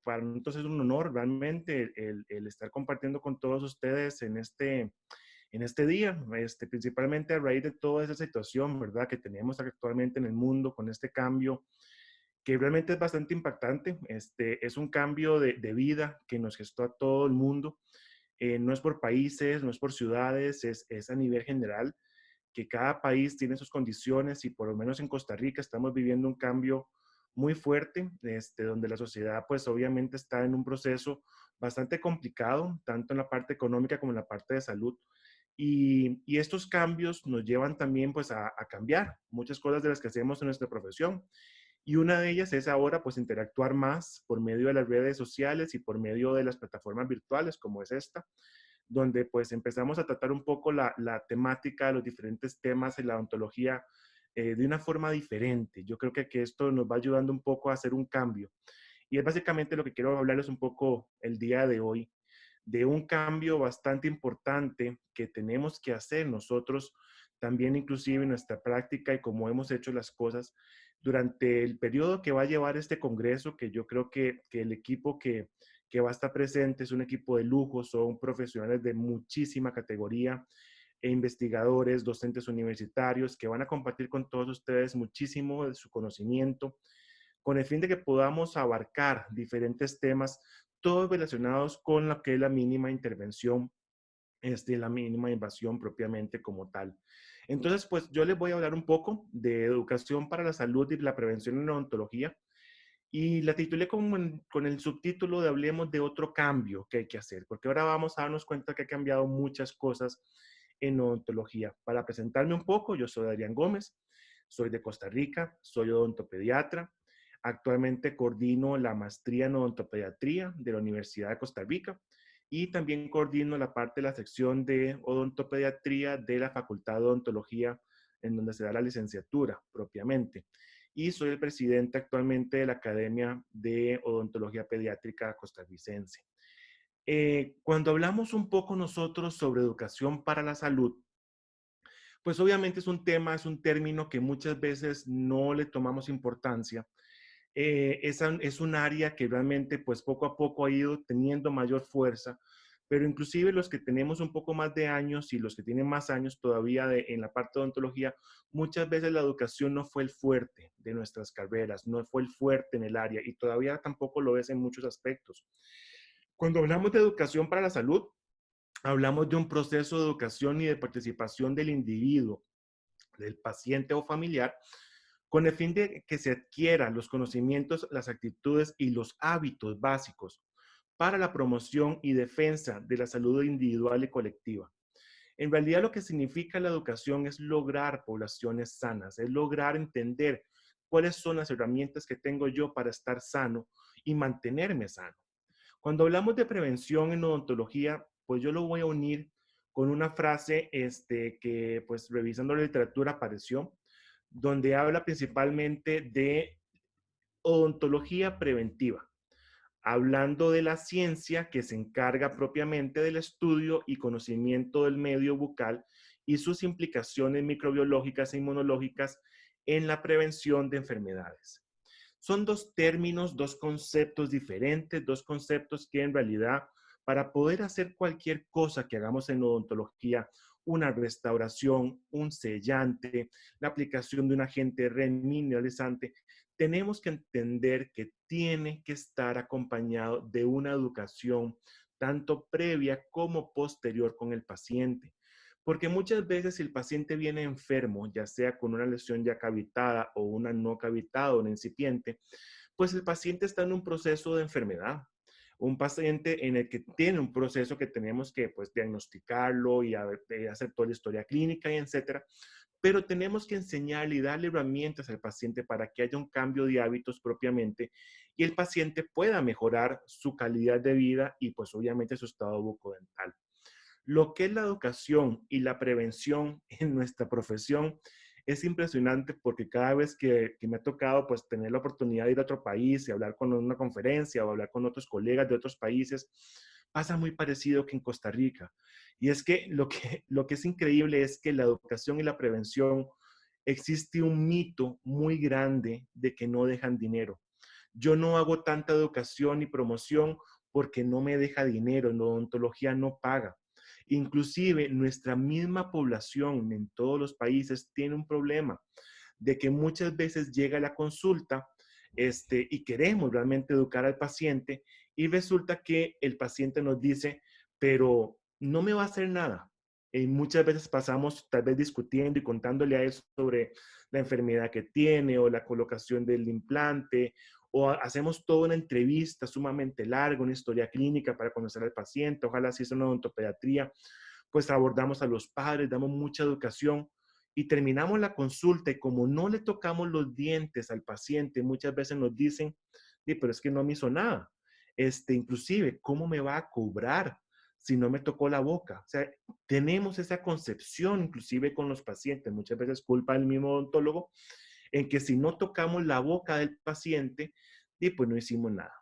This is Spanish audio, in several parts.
para nosotros es un honor realmente el estar compartiendo con todos ustedes en este día, principalmente a raíz de toda esa situación, ¿verdad?, que tenemos actualmente en el mundo con este cambio que realmente es bastante impactante. Es un cambio de vida que nos gestó a todo el mundo. No es por países, no es por ciudades, es a nivel general, que cada país tiene sus condiciones y por lo menos en Costa Rica estamos viviendo un cambio muy fuerte, donde la sociedad pues obviamente está en un proceso bastante complicado, tanto en la parte económica como en la parte de salud. Y estos cambios nos llevan también pues a cambiar muchas cosas de las que hacemos en nuestra profesión. Y una de ellas es ahora pues interactuar más por medio de las redes sociales y por medio de las plataformas virtuales como es esta, donde pues empezamos a tratar un poco la temática, los diferentes temas en la odontología de una forma diferente. Yo creo que esto nos va ayudando un poco a hacer un cambio. Y es básicamente lo que quiero hablarles un poco el día de hoy, de un cambio bastante importante que tenemos que hacer nosotros también inclusive en nuestra práctica y cómo hemos hecho las cosas durante el periodo que va a llevar este congreso, que yo creo que el equipo que va a estar presente es un equipo de lujo, son profesionales de muchísima categoría e investigadores, docentes universitarios que van a compartir con todos ustedes muchísimo de su conocimiento con el fin de que podamos abarcar diferentes temas, todos relacionados con lo que es la mínima intervención, la mínima invasión propiamente como tal. Entonces, pues yo les voy a hablar un poco de educación para la salud y la prevención en odontología y la titulé con el subtítulo de Hablemos de otro cambio que hay que hacer, porque ahora vamos a darnos cuenta que ha cambiado muchas cosas en odontología. Para presentarme un poco, yo soy Adrián Gómez, soy de Costa Rica, soy odontopediatra. Actualmente coordino la maestría en odontopediatría de la Universidad de Costa Rica y también coordino la parte de la sección de odontopediatría de la Facultad de Odontología, en donde se da la licenciatura propiamente. Y soy el presidente actualmente de la Academia de Odontología Pediátrica Costarricense. Cuando hablamos un poco nosotros sobre educación para la salud, pues obviamente es un tema, es un término que muchas veces no le tomamos importancia. Es un área que realmente pues poco a poco ha ido teniendo mayor fuerza, pero inclusive los que tenemos un poco más de años y los que tienen más años todavía en la parte de odontología, muchas veces la educación no fue el fuerte de nuestras carreras, no fue el fuerte en el área y todavía tampoco lo es en muchos aspectos. Cuando hablamos de educación para la salud, hablamos de un proceso de educación y de participación del individuo, del paciente o familiar, con el fin de que se adquieran los conocimientos, las actitudes y los hábitos básicos para la promoción y defensa de la salud individual y colectiva. En realidad lo que significa la educación es lograr poblaciones sanas, es lograr entender cuáles son las herramientas que tengo yo para estar sano y mantenerme sano. Cuando hablamos de prevención en odontología, pues yo lo voy a unir con una frase que pues revisando la literatura apareció, donde habla principalmente de odontología preventiva, hablando de la ciencia que se encarga propiamente del estudio y conocimiento del medio bucal y sus implicaciones microbiológicas e inmunológicas en la prevención de enfermedades. Son dos términos, dos conceptos diferentes, dos conceptos que en realidad para poder hacer cualquier cosa que hagamos en odontología, una restauración, un sellante, la aplicación de un agente remineralizante, tenemos que entender que tiene que estar acompañado de una educación tanto previa como posterior con el paciente. Porque muchas veces si el paciente viene enfermo, ya sea con una lesión ya cavitada o una no cavitada o una incipiente, pues el paciente está en un proceso de enfermedad. Un paciente en el que tiene un proceso que tenemos que pues, diagnosticarlo y hacer toda la historia clínica y etcétera, pero tenemos que enseñarle y darle herramientas al paciente para que haya un cambio de hábitos propiamente y el paciente pueda mejorar su calidad de vida y pues obviamente su estado bucodental. Lo que es la educación y la prevención en nuestra profesión es impresionante porque cada vez que me ha tocado pues tener la oportunidad de ir a otro país y hablar con una conferencia o hablar con otros colegas de otros países, pasa muy parecido que en Costa Rica. Y es que lo que es increíble es que la educación y la prevención existe un mito muy grande de que no dejan dinero. Yo no hago tanta educación y promoción porque no me deja dinero, la odontología no paga. Inclusive nuestra misma población en todos los países tiene un problema de que muchas veces llega la consulta y queremos realmente educar al paciente y resulta que el paciente nos dice, pero no me va a hacer nada. Y muchas veces pasamos tal vez discutiendo y contándole a él sobre la enfermedad que tiene o la colocación del implante o hacemos toda una entrevista sumamente larga, una historia clínica para conocer al paciente, ojalá si es una odontopediatría, pues abordamos a los padres, damos mucha educación y terminamos la consulta y como no le tocamos los dientes al paciente, muchas veces nos dicen, pero es que no me hizo nada. Inclusive, ¿cómo me va a cobrar si no me tocó la boca? O sea, tenemos esa concepción inclusive con los pacientes, muchas veces culpa del mismo odontólogo, en que si no tocamos la boca del paciente, pues no hicimos nada.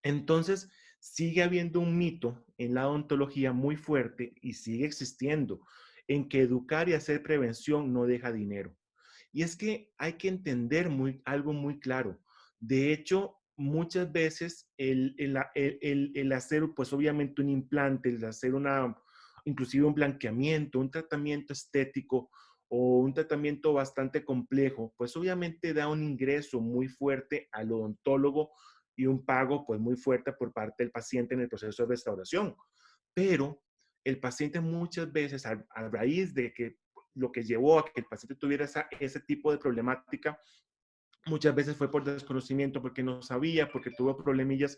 Entonces, sigue habiendo un mito en la odontología muy fuerte y sigue existiendo en que educar y hacer prevención no deja dinero. Y es que hay que entender algo muy claro. De hecho, muchas veces el hacer, pues obviamente un implante, el hacer inclusive un blanqueamiento, un tratamiento estético o un tratamiento bastante complejo, pues obviamente da un ingreso muy fuerte al odontólogo y un pago pues muy fuerte por parte del paciente en el proceso de restauración. Pero el paciente muchas veces a raíz de que lo que llevó a que el paciente tuviera ese tipo de problemática, muchas veces fue por desconocimiento, porque no sabía, porque tuvo problemillas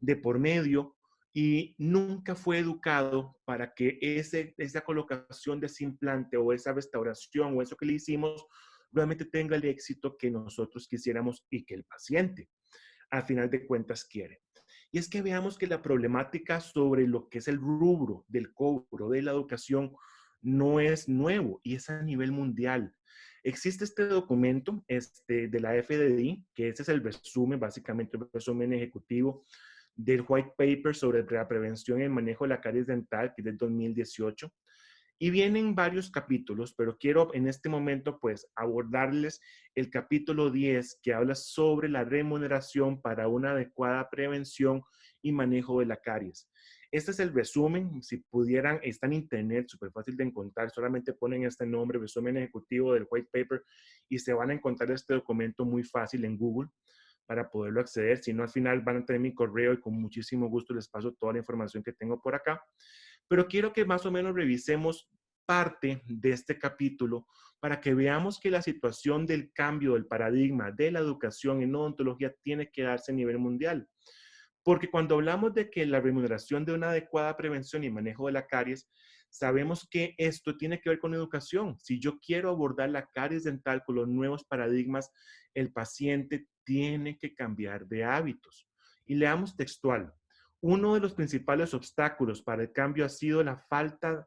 de por medio y nunca fue educado para que esa colocación de ese implante o esa restauración o eso que le hicimos realmente tenga el éxito que nosotros quisiéramos y que el paciente al final de cuentas quiere. Y es que veamos que la problemática sobre lo que es el rubro del cobro de la educación no es nuevo y es a nivel mundial. Existe este documento de la FDI, que ese es el resumen, básicamente el resumen ejecutivo del white paper sobre la prevención y el manejo de la caries dental, que es del 2018. Y vienen varios capítulos, pero quiero en este momento pues abordarles el capítulo 10 que habla sobre la remuneración para una adecuada prevención y manejo de la caries. Este es el resumen, si pudieran, está en internet, súper fácil de encontrar, solamente ponen este nombre, resumen ejecutivo del white paper y se van a encontrar este documento muy fácil en Google para poderlo acceder, si no al final van a tener mi correo y con muchísimo gusto les paso toda la información que tengo por acá. Pero quiero que más o menos revisemos parte de este capítulo para que veamos que la situación del cambio del paradigma de la educación en odontología tiene que darse a nivel mundial. Porque cuando hablamos de que la remuneración de una adecuada prevención y manejo de la caries, sabemos que esto tiene que ver con educación. Si yo quiero abordar la caries dental con los nuevos paradigmas, el paciente tiene que cambiar de hábitos. Y leamos textual. Uno de los principales obstáculos para el cambio ha sido la falta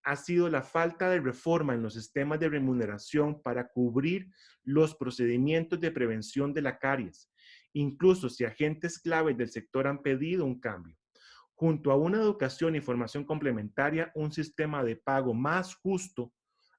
de reforma en los sistemas de remuneración para cubrir los procedimientos de prevención de la caries, incluso si agentes claves del sector han pedido un cambio. Junto a una educación y formación complementaria, un sistema de pago más justo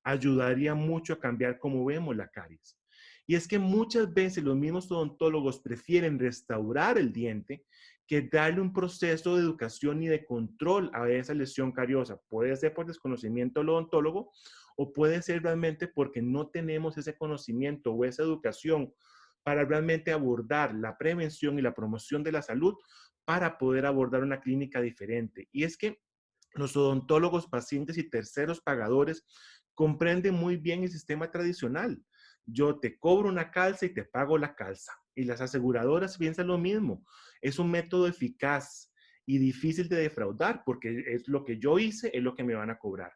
ayudaría mucho a cambiar cómo vemos la caries. Y es que muchas veces los mismos odontólogos prefieren restaurar el diente que darle un proceso de educación y de control a esa lesión cariosa. Puede ser por desconocimiento del odontólogo o puede ser realmente porque no tenemos ese conocimiento o esa educación para realmente abordar la prevención y la promoción de la salud para poder abordar una clínica diferente. Y es que los odontólogos, pacientes y terceros pagadores comprenden muy bien el sistema tradicional. Yo te cobro una calza y te pago la calza. Y las aseguradoras piensan lo mismo. Es un método eficaz y difícil de defraudar porque es lo que yo hice, es lo que me van a cobrar.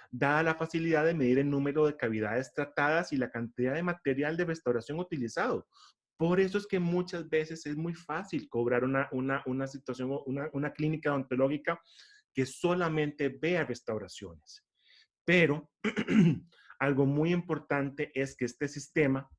Dada la facilidad de medir el número de cavidades tratadas y la cantidad de material de restauración utilizado. Por eso es que muchas veces es muy fácil cobrar una situación, una clínica odontológica que solamente vea restauraciones. Pero algo muy importante es que este sistema,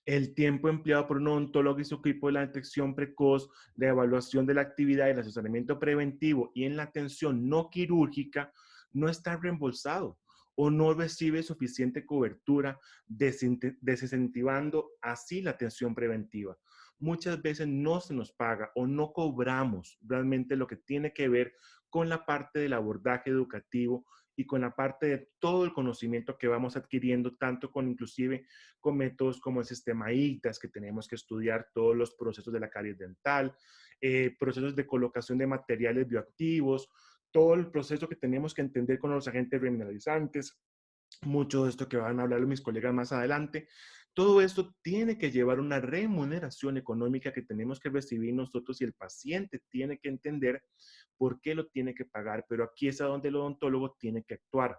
el tiempo empleado por un odontólogo y su equipo de la detección precoz, de evaluación de la actividad y el asesoramiento preventivo y en la atención no quirúrgica no está reembolsado o no recibe suficiente cobertura, desincentivando así la atención preventiva. muchas veces no se nos paga o no cobramos realmente lo que tiene que ver con la parte del abordaje educativo y con la parte de todo el conocimiento que vamos adquiriendo, tanto con inclusive con métodos como el sistema ICTAS, que tenemos que estudiar todos los procesos de la caries dental, procesos de colocación de materiales bioactivos, todo el proceso que tenemos que entender con los agentes remineralizantes, mucho de esto que van a hablar mis colegas más adelante. Todo esto tiene que llevar una remuneración económica que tenemos que recibir nosotros y el paciente tiene que entender por qué lo tiene que pagar, pero aquí es a donde el odontólogo tiene que actuar.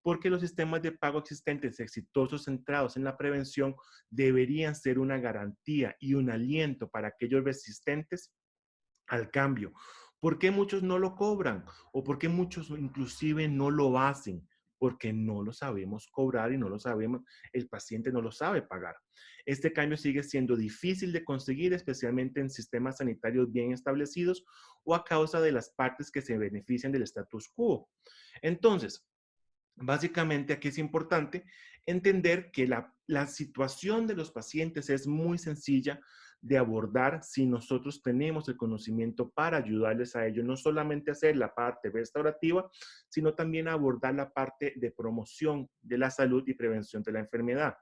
Porque los sistemas de pago existentes, exitosos, centrados en la prevención, deberían ser una garantía y un aliento para aquellos resistentes al cambio. ¿Por qué muchos no lo cobran? ¿O por qué muchos inclusive no lo hacen? Porque no lo sabemos cobrar y no lo sabemos, el paciente no lo sabe pagar. Este cambio sigue siendo difícil de conseguir, especialmente en sistemas sanitarios bien establecidos o a causa de las partes que se benefician del status quo. Entonces, básicamente aquí es importante entender que la situación de los pacientes es muy sencilla de abordar si nosotros tenemos el conocimiento para ayudarles a ellos, no solamente hacer la parte restaurativa, sino también abordar la parte de promoción de la salud y prevención de la enfermedad.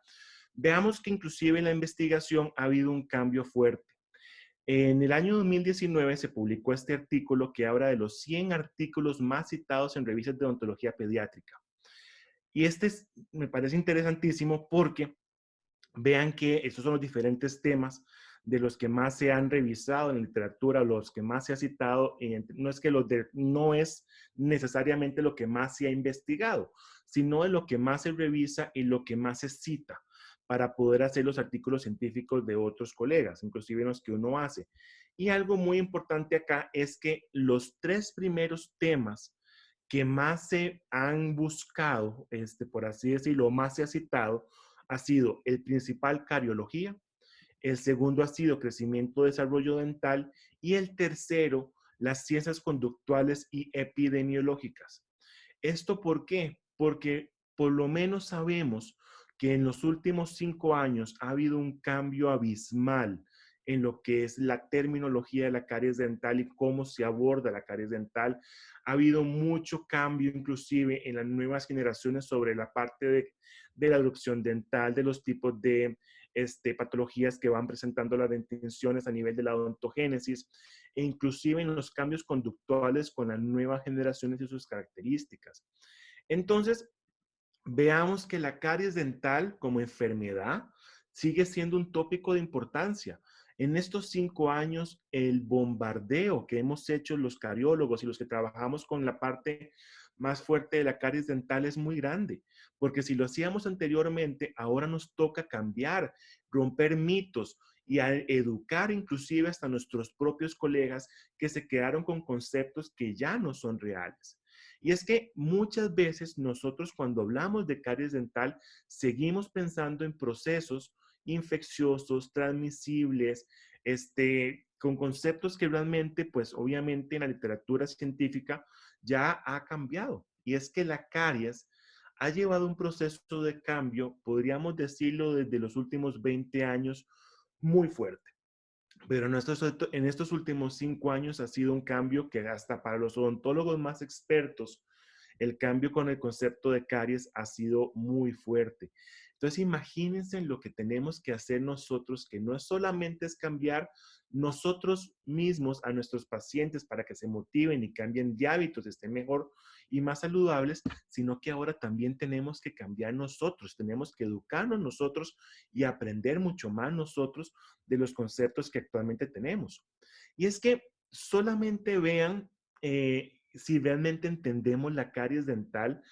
Veamos que inclusive en la investigación ha habido un cambio fuerte. En el año 2019 se publicó este artículo que habla de los 100 artículos más citados en revistas de odontología pediátrica. Y me parece interesantísimo porque vean que estos son los diferentes temas de los que más se han revisado en la literatura, los que más se ha citado, y no es que no es necesariamente lo que más se ha investigado, sino de lo que más se revisa y lo que más se cita para poder hacer los artículos científicos de otros colegas, inclusive los que uno hace. Y algo muy importante acá es que los tres primeros temas que más se han buscado, por así decirlo, más se ha citado, ha sido el principal cariología, el segundo ha sido crecimiento, desarrollo dental y el tercero, las ciencias conductuales y epidemiológicas. ¿Esto por qué? Porque por lo menos sabemos que en los últimos 5 años ha habido un cambio abismal en lo que es la terminología de la caries dental y cómo se aborda la caries dental. Ha habido mucho cambio inclusive en las nuevas generaciones sobre la parte de la erupción dental, de los tipos de patologías que van presentando las denticiones a nivel de la odontogénesis e inclusive en los cambios conductuales con las nuevas generaciones y sus características. Entonces, veamos que la caries dental como enfermedad sigue siendo un tópico de importancia. En estos 5 años, el bombardeo que hemos hecho los cariólogos y los que trabajamos con la parte más fuerte de la caries dental es muy grande, porque si lo hacíamos anteriormente, ahora nos toca cambiar, romper mitos y educar inclusive hasta nuestros propios colegas que se quedaron con conceptos que ya no son reales. Y es que muchas veces nosotros cuando hablamos de caries dental seguimos pensando en procesos infecciosos, transmisibles, con conceptos que realmente, pues obviamente en la literatura científica ya ha cambiado. Y es que la caries ha llevado un proceso de cambio, podríamos decirlo, desde los últimos 20 años muy fuerte. Pero en estos últimos 5 años ha sido un cambio que hasta para los odontólogos más expertos, el cambio con el concepto de caries ha sido muy fuerte. Entonces imagínense lo que tenemos que hacer nosotros, que no es solamente es cambiar nosotros mismos a nuestros pacientes para que se motiven y cambien de hábitos, estén mejor y más saludables, sino que ahora también tenemos que cambiar nosotros, tenemos que educarnos nosotros y aprender mucho más nosotros de los conceptos que actualmente tenemos. Y es que solamente vean si realmente entendemos la caries dental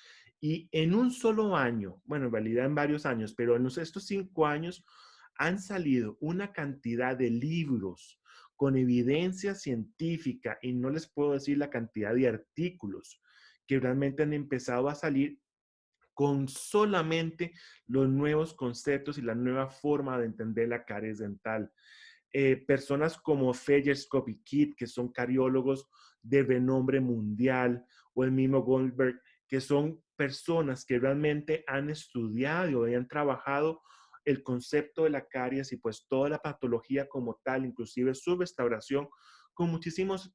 y en un solo año, bueno, en realidad en varios años, pero en estos 5 años han salido una cantidad de libros con evidencia científica y no les puedo decir la cantidad de artículos que realmente han empezado a salir con solamente los nuevos conceptos y la nueva forma de entender la caries dental. Personas como Fejerscope y Kidd, que son cariólogos de renombre mundial, o el mismo Goldberg, que son personas que realmente han estudiado y han trabajado el concepto de la caries y pues toda la patología como tal, inclusive su restauración, con muchísimos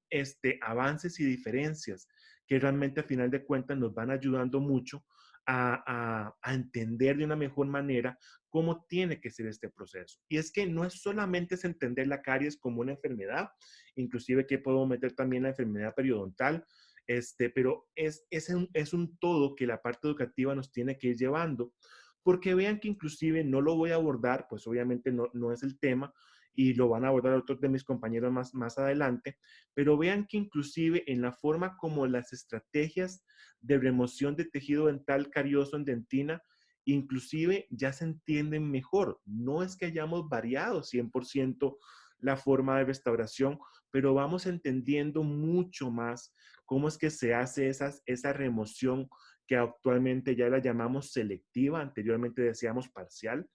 avances y diferencias que realmente a final de cuentas nos van ayudando mucho a entender de una mejor manera cómo tiene que ser este proceso. Y es que no es solamente es entender la caries como una enfermedad, inclusive que puedo meter también la enfermedad periodontal, pero es un todo que la parte educativa nos tiene que ir llevando, porque vean que inclusive no lo voy a abordar, pues obviamente no es el tema, y lo van a abordar otros de mis compañeros más adelante, pero vean que inclusive en la forma como las estrategias de remoción de tejido dental carioso en dentina, inclusive ya se entienden mejor. No es que hayamos variado 100% la forma de restauración, pero vamos entendiendo mucho más cómo es que se hace esa remoción que actualmente ya la llamamos selectiva, anteriormente decíamos parcial,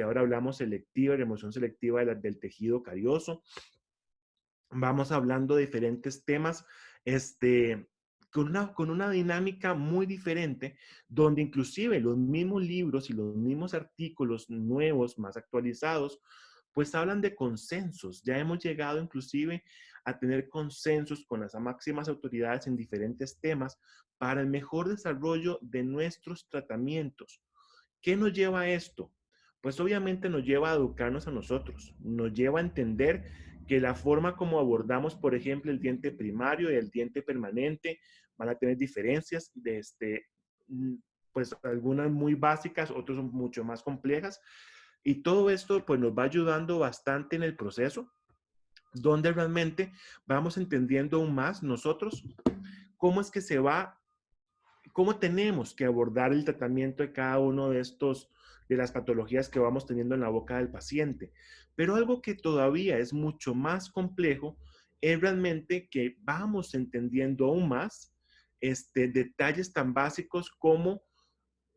ahora hablamos selectiva, remoción selectiva del tejido carioso. Vamos hablando de diferentes temas, con una dinámica muy diferente, donde inclusive los mismos libros y los mismos artículos nuevos, más actualizados, pues hablan de consensos. Ya hemos llegado inclusive a tener consensos con las máximas autoridades en diferentes temas para el mejor desarrollo de nuestros tratamientos. ¿Qué nos lleva a esto? Pues obviamente nos lleva a educarnos a nosotros, nos lleva a entender que la forma como abordamos, por ejemplo, el diente primario y el diente permanente van a tener diferencias mm, pues algunas muy básicas, otras son mucho más complejas. Y todo esto pues nos va ayudando bastante en el proceso, donde realmente vamos entendiendo aún más nosotros cómo es que se va, cómo tenemos que abordar el tratamiento de cada uno de estos, de las patologías que vamos teniendo en la boca del paciente. Pero algo que todavía es mucho más complejo es realmente que vamos entendiendo aún más detalles tan básicos como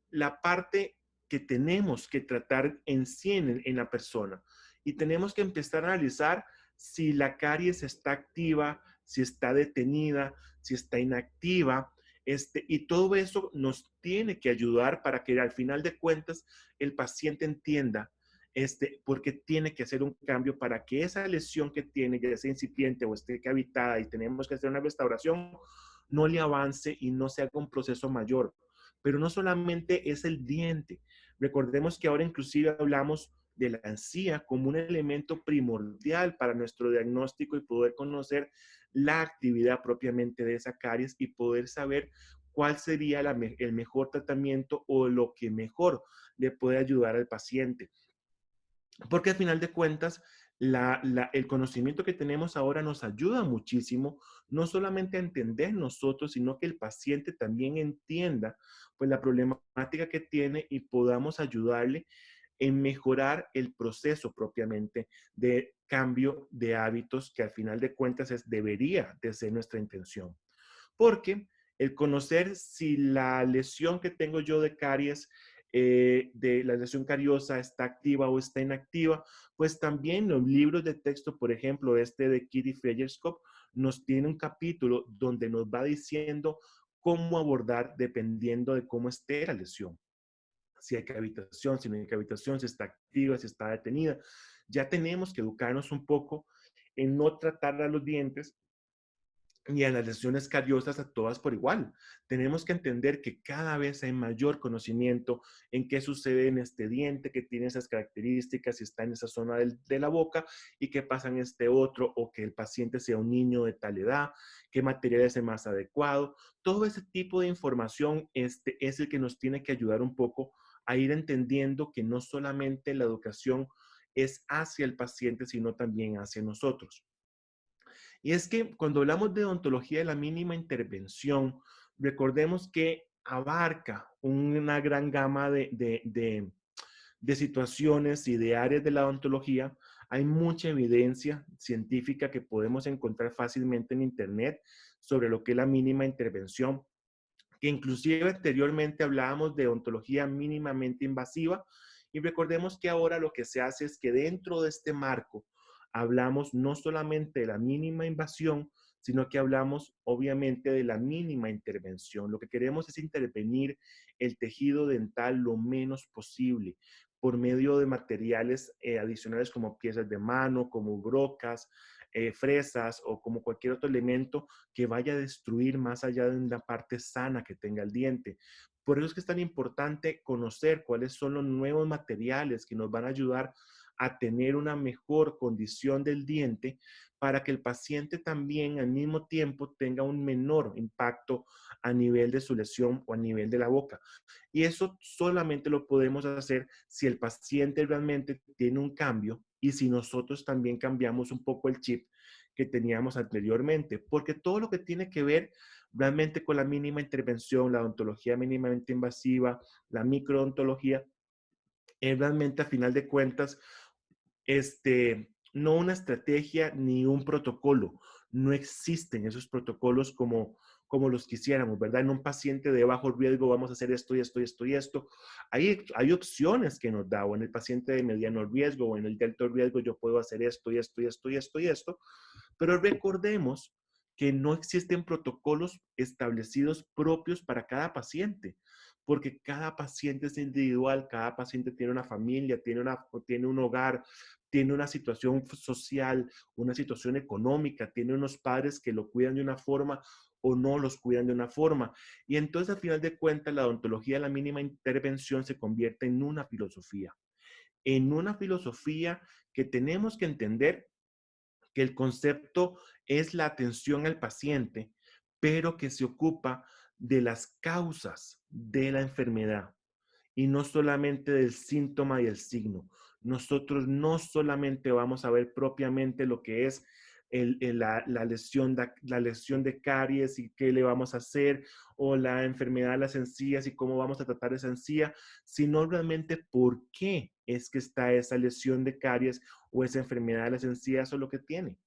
la parte que tenemos que tratar en sí en la persona. Y tenemos que empezar a analizar si la caries está activa, si está detenida, si está inactiva. Y todo eso nos tiene que ayudar para que al final de cuentas el paciente entienda porque tiene que hacer un cambio para que esa lesión que tiene, ya sea incipiente o esté habitada y tenemos que hacer una restauración, no le avance y no se haga un proceso mayor. Pero no solamente es el diente. Recordemos que ahora inclusive hablamos de la encía como un elemento primordial para nuestro diagnóstico y poder conocer la actividad propiamente de esa caries y poder saber cuál sería el mejor tratamiento o lo que mejor le puede ayudar al paciente. Porque al final de cuentas, el conocimiento que tenemos ahora nos ayuda muchísimo, no solamente a entender nosotros, sino que el paciente también entienda pues la problemática que tiene y podamos ayudarle en mejorar el proceso propiamente de cambio de hábitos que al final de cuentas debería de ser nuestra intención. Porque el conocer si la lesión que tengo yo de caries, de la lesión cariosa está activa o está inactiva, pues también los libros de texto, por ejemplo, de Kitty Frejerskov, nos tiene un capítulo donde nos va diciendo cómo abordar dependiendo de cómo esté la lesión. Si hay cavitación, si no hay cavitación, si está activa, si está detenida. Ya tenemos que educarnos un poco en no tratar a los dientes y a las lesiones cariosas a todas por igual. Tenemos que entender que cada vez hay mayor conocimiento en qué sucede en este diente, que tiene esas características, si está en esa zona de la boca y qué pasa en este otro, o que el paciente sea un niño de tal edad, qué material es el más adecuado. Todo ese tipo de información es el que nos tiene que ayudar un poco a ir entendiendo que no solamente la educación es hacia el paciente, sino también hacia nosotros. Y es que cuando hablamos de odontología de la mínima intervención, recordemos que abarca una gran gama de situaciones y de áreas de la odontología. Hay mucha evidencia científica que podemos encontrar fácilmente en Internet sobre lo que es la mínima intervención, que inclusive anteriormente hablábamos de odontología mínimamente invasiva, y recordemos que ahora lo que se hace es que dentro de este marco hablamos no solamente de la mínima invasión, sino que hablamos obviamente de la mínima intervención. Lo que queremos es intervenir el tejido dental lo menos posible. por medio de materiales adicionales como piezas de mano, como brocas, fresas o como cualquier otro elemento que vaya a destruir más allá de la parte sana que tenga el diente. Por eso es que es tan importante conocer cuáles son los nuevos materiales que nos van a ayudar a tener una mejor condición del diente para que el paciente también al mismo tiempo tenga un menor impacto a nivel de su lesión o a nivel de la boca. Y eso solamente lo podemos hacer si el paciente realmente tiene un cambio y si nosotros también cambiamos un poco el chip que teníamos anteriormente, porque todo lo que tiene que ver realmente con la mínima intervención, la odontología mínimamente invasiva, la microodontología, es realmente a final de cuentas no una estrategia ni un protocolo. No existen esos protocolos como los quisiéramos, ¿verdad? En un paciente de bajo riesgo vamos a hacer esto y esto y esto y esto. Hay opciones que nos da, o en el paciente de mediano riesgo o en el de alto riesgo yo puedo hacer esto y esto y esto y esto y esto, pero recordemos que no existen protocolos establecidos propios para cada paciente, porque cada paciente es individual, cada paciente tiene una familia, tiene un hogar, tiene una situación social, una situación económica, tiene unos padres que lo cuidan de una forma o no los cuidan de una forma. Y entonces, al final de cuentas, la odontología de la mínima intervención se convierte en una filosofía que tenemos que entender que el concepto es la atención al paciente, pero que se ocupa de las causas de la enfermedad y no solamente del síntoma y el signo. Nosotros no solamente vamos a ver propiamente lo que es la lesión de caries y qué le vamos a hacer, o la enfermedad de las encías y cómo vamos a tratar esa encía, sino realmente por qué es que está esa lesión de caries o esa enfermedad de las encías o lo que tiene.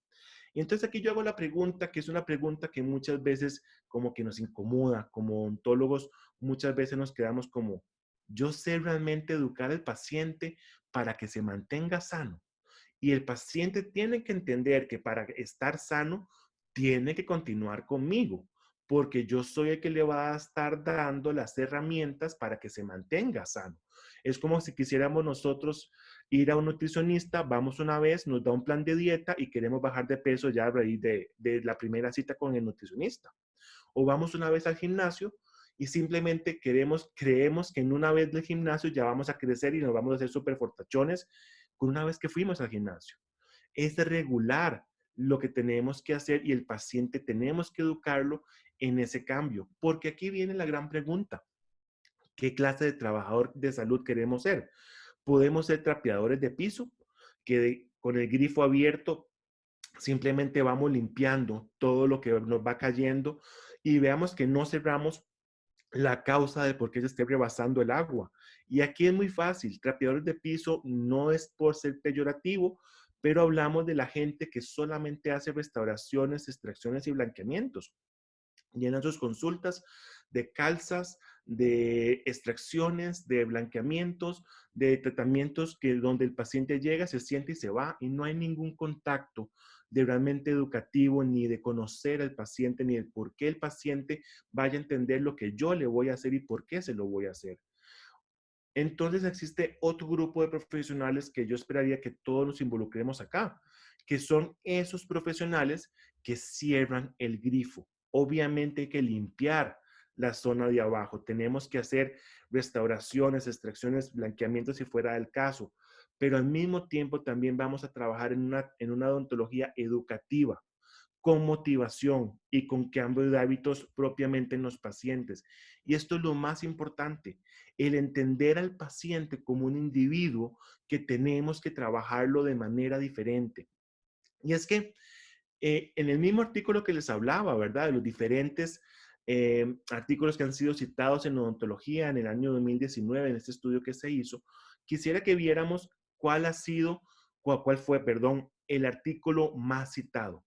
Y entonces aquí yo hago la pregunta, que es una pregunta que muchas veces como que nos incomoda, como ontólogos, muchas veces nos quedamos como, yo sé realmente educar al paciente para que se mantenga sano. Y el paciente tiene que entender que para estar sano, tiene que continuar conmigo, porque yo soy el que le va a estar dando las herramientas para que se mantenga sano. Es como si quisiéramos nosotros ir a un nutricionista, vamos una vez, nos da un plan de dieta y queremos bajar de peso ya a raíz de la primera cita con el nutricionista. O vamos una vez al gimnasio y simplemente creemos que en una vez del gimnasio ya vamos a crecer y nos vamos a hacer súper fortachones con una vez que fuimos al gimnasio. Es regular lo que tenemos que hacer y el paciente tenemos que educarlo en ese cambio. Porque aquí viene la gran pregunta. ¿Qué clase de trabajador de salud queremos ser? Podemos ser trapeadores de piso, que con el grifo abierto simplemente vamos limpiando todo lo que nos va cayendo y veamos que no cerramos la causa de por qué se esté rebasando el agua. Y aquí es muy fácil, trapeadores de piso no es por ser peyorativo, pero hablamos de la gente que solamente hace restauraciones, extracciones y blanqueamientos. Llenan sus consultas de calzas, de extracciones, de blanqueamientos, de tratamientos que donde el paciente llega, se siente y se va y no hay ningún contacto de realmente educativo ni de conocer al paciente ni de por qué el paciente vaya a entender lo que yo le voy a hacer y por qué se lo voy a hacer. Entonces existe otro grupo de profesionales que yo esperaría que todos nos involucremos acá, que son esos profesionales que cierran el grifo. Obviamente hay que limpiar la zona de abajo, tenemos que hacer restauraciones, extracciones, blanqueamientos si fuera el caso, pero al mismo tiempo también vamos a trabajar en una odontología educativa con motivación y con cambio de hábitos propiamente en los pacientes. Y esto es lo más importante, el entender al paciente como un individuo que tenemos que trabajarlo de manera diferente. Y es que en el mismo artículo que les hablaba, ¿verdad? De los diferentes artículos que han sido citados en odontología en el año 2019, en este estudio que se hizo, quisiera que viéramos cuál fue, perdón, el artículo más citado.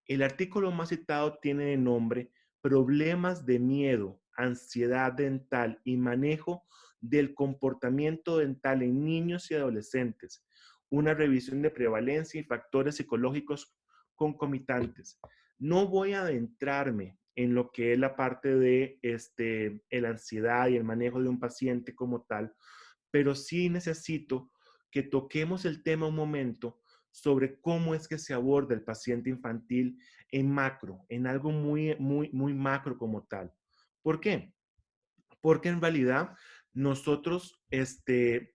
El artículo más citado tiene de nombre Problemas de miedo, ansiedad dental y manejo del comportamiento dental en niños y adolescentes. Una revisión de prevalencia y factores psicológicos concomitantes. No voy a adentrarme en lo que es la parte de la ansiedad y el manejo de un paciente como tal, pero sí necesito que toquemos el tema un momento sobre cómo es que se aborda el paciente infantil en macro, en algo muy macro como tal. ¿Por qué? Porque en realidad nosotros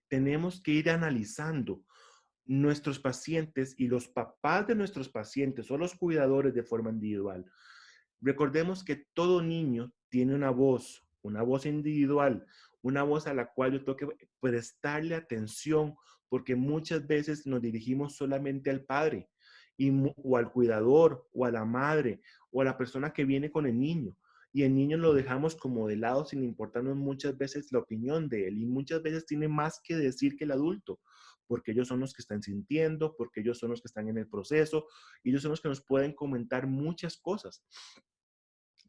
tenemos que ir analizando nuestros pacientes y los papás de nuestros pacientes o los cuidadores de forma individual. Recordemos que todo niño tiene una voz individual, una voz a la cual yo tengo que prestarle atención, porque muchas veces nos dirigimos solamente al padre o al cuidador o a la madre o a la persona que viene con el niño. Y el niño lo dejamos como de lado sin importarnos muchas veces la opinión de él. Y muchas veces tiene más que decir que el adulto, porque ellos son los que están sintiendo, porque ellos son los que están en el proceso, y ellos son los que nos pueden comentar muchas cosas.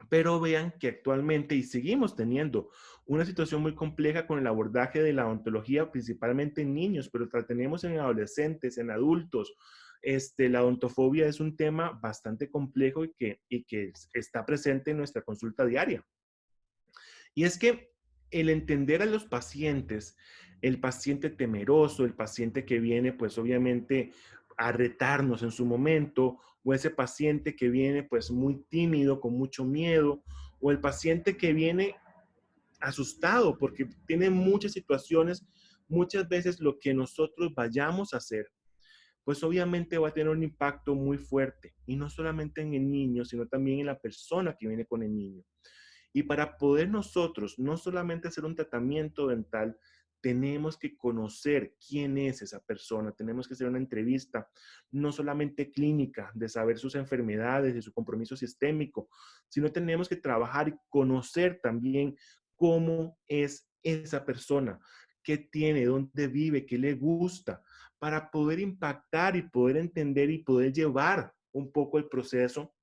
Pero vean que actualmente y seguimos teniendo una situación muy compleja con el abordaje de la odontología, principalmente en niños, pero la tenemos en adolescentes, en adultos. La odontofobia es un tema bastante complejo y que está presente en nuestra consulta diaria. Y es que el entender a los pacientes, el paciente temeroso, el paciente que viene pues obviamente a retarnos en su momento, o ese paciente que viene pues muy tímido, con mucho miedo, o el paciente que viene asustado porque tiene muchas situaciones, muchas veces lo que nosotros vayamos a hacer, pues obviamente va a tener un impacto muy fuerte, y no solamente en el niño, sino también en la persona que viene con el niño. Y para poder nosotros no solamente hacer un tratamiento dental, tenemos que conocer quién es esa persona, tenemos que hacer una entrevista, no solamente clínica, de saber sus enfermedades y su compromiso sistémico, sino tenemos que trabajar y conocer también cómo es esa persona, qué tiene, dónde vive, qué le gusta, para poder impactar y poder entender y poder llevar un poco el proceso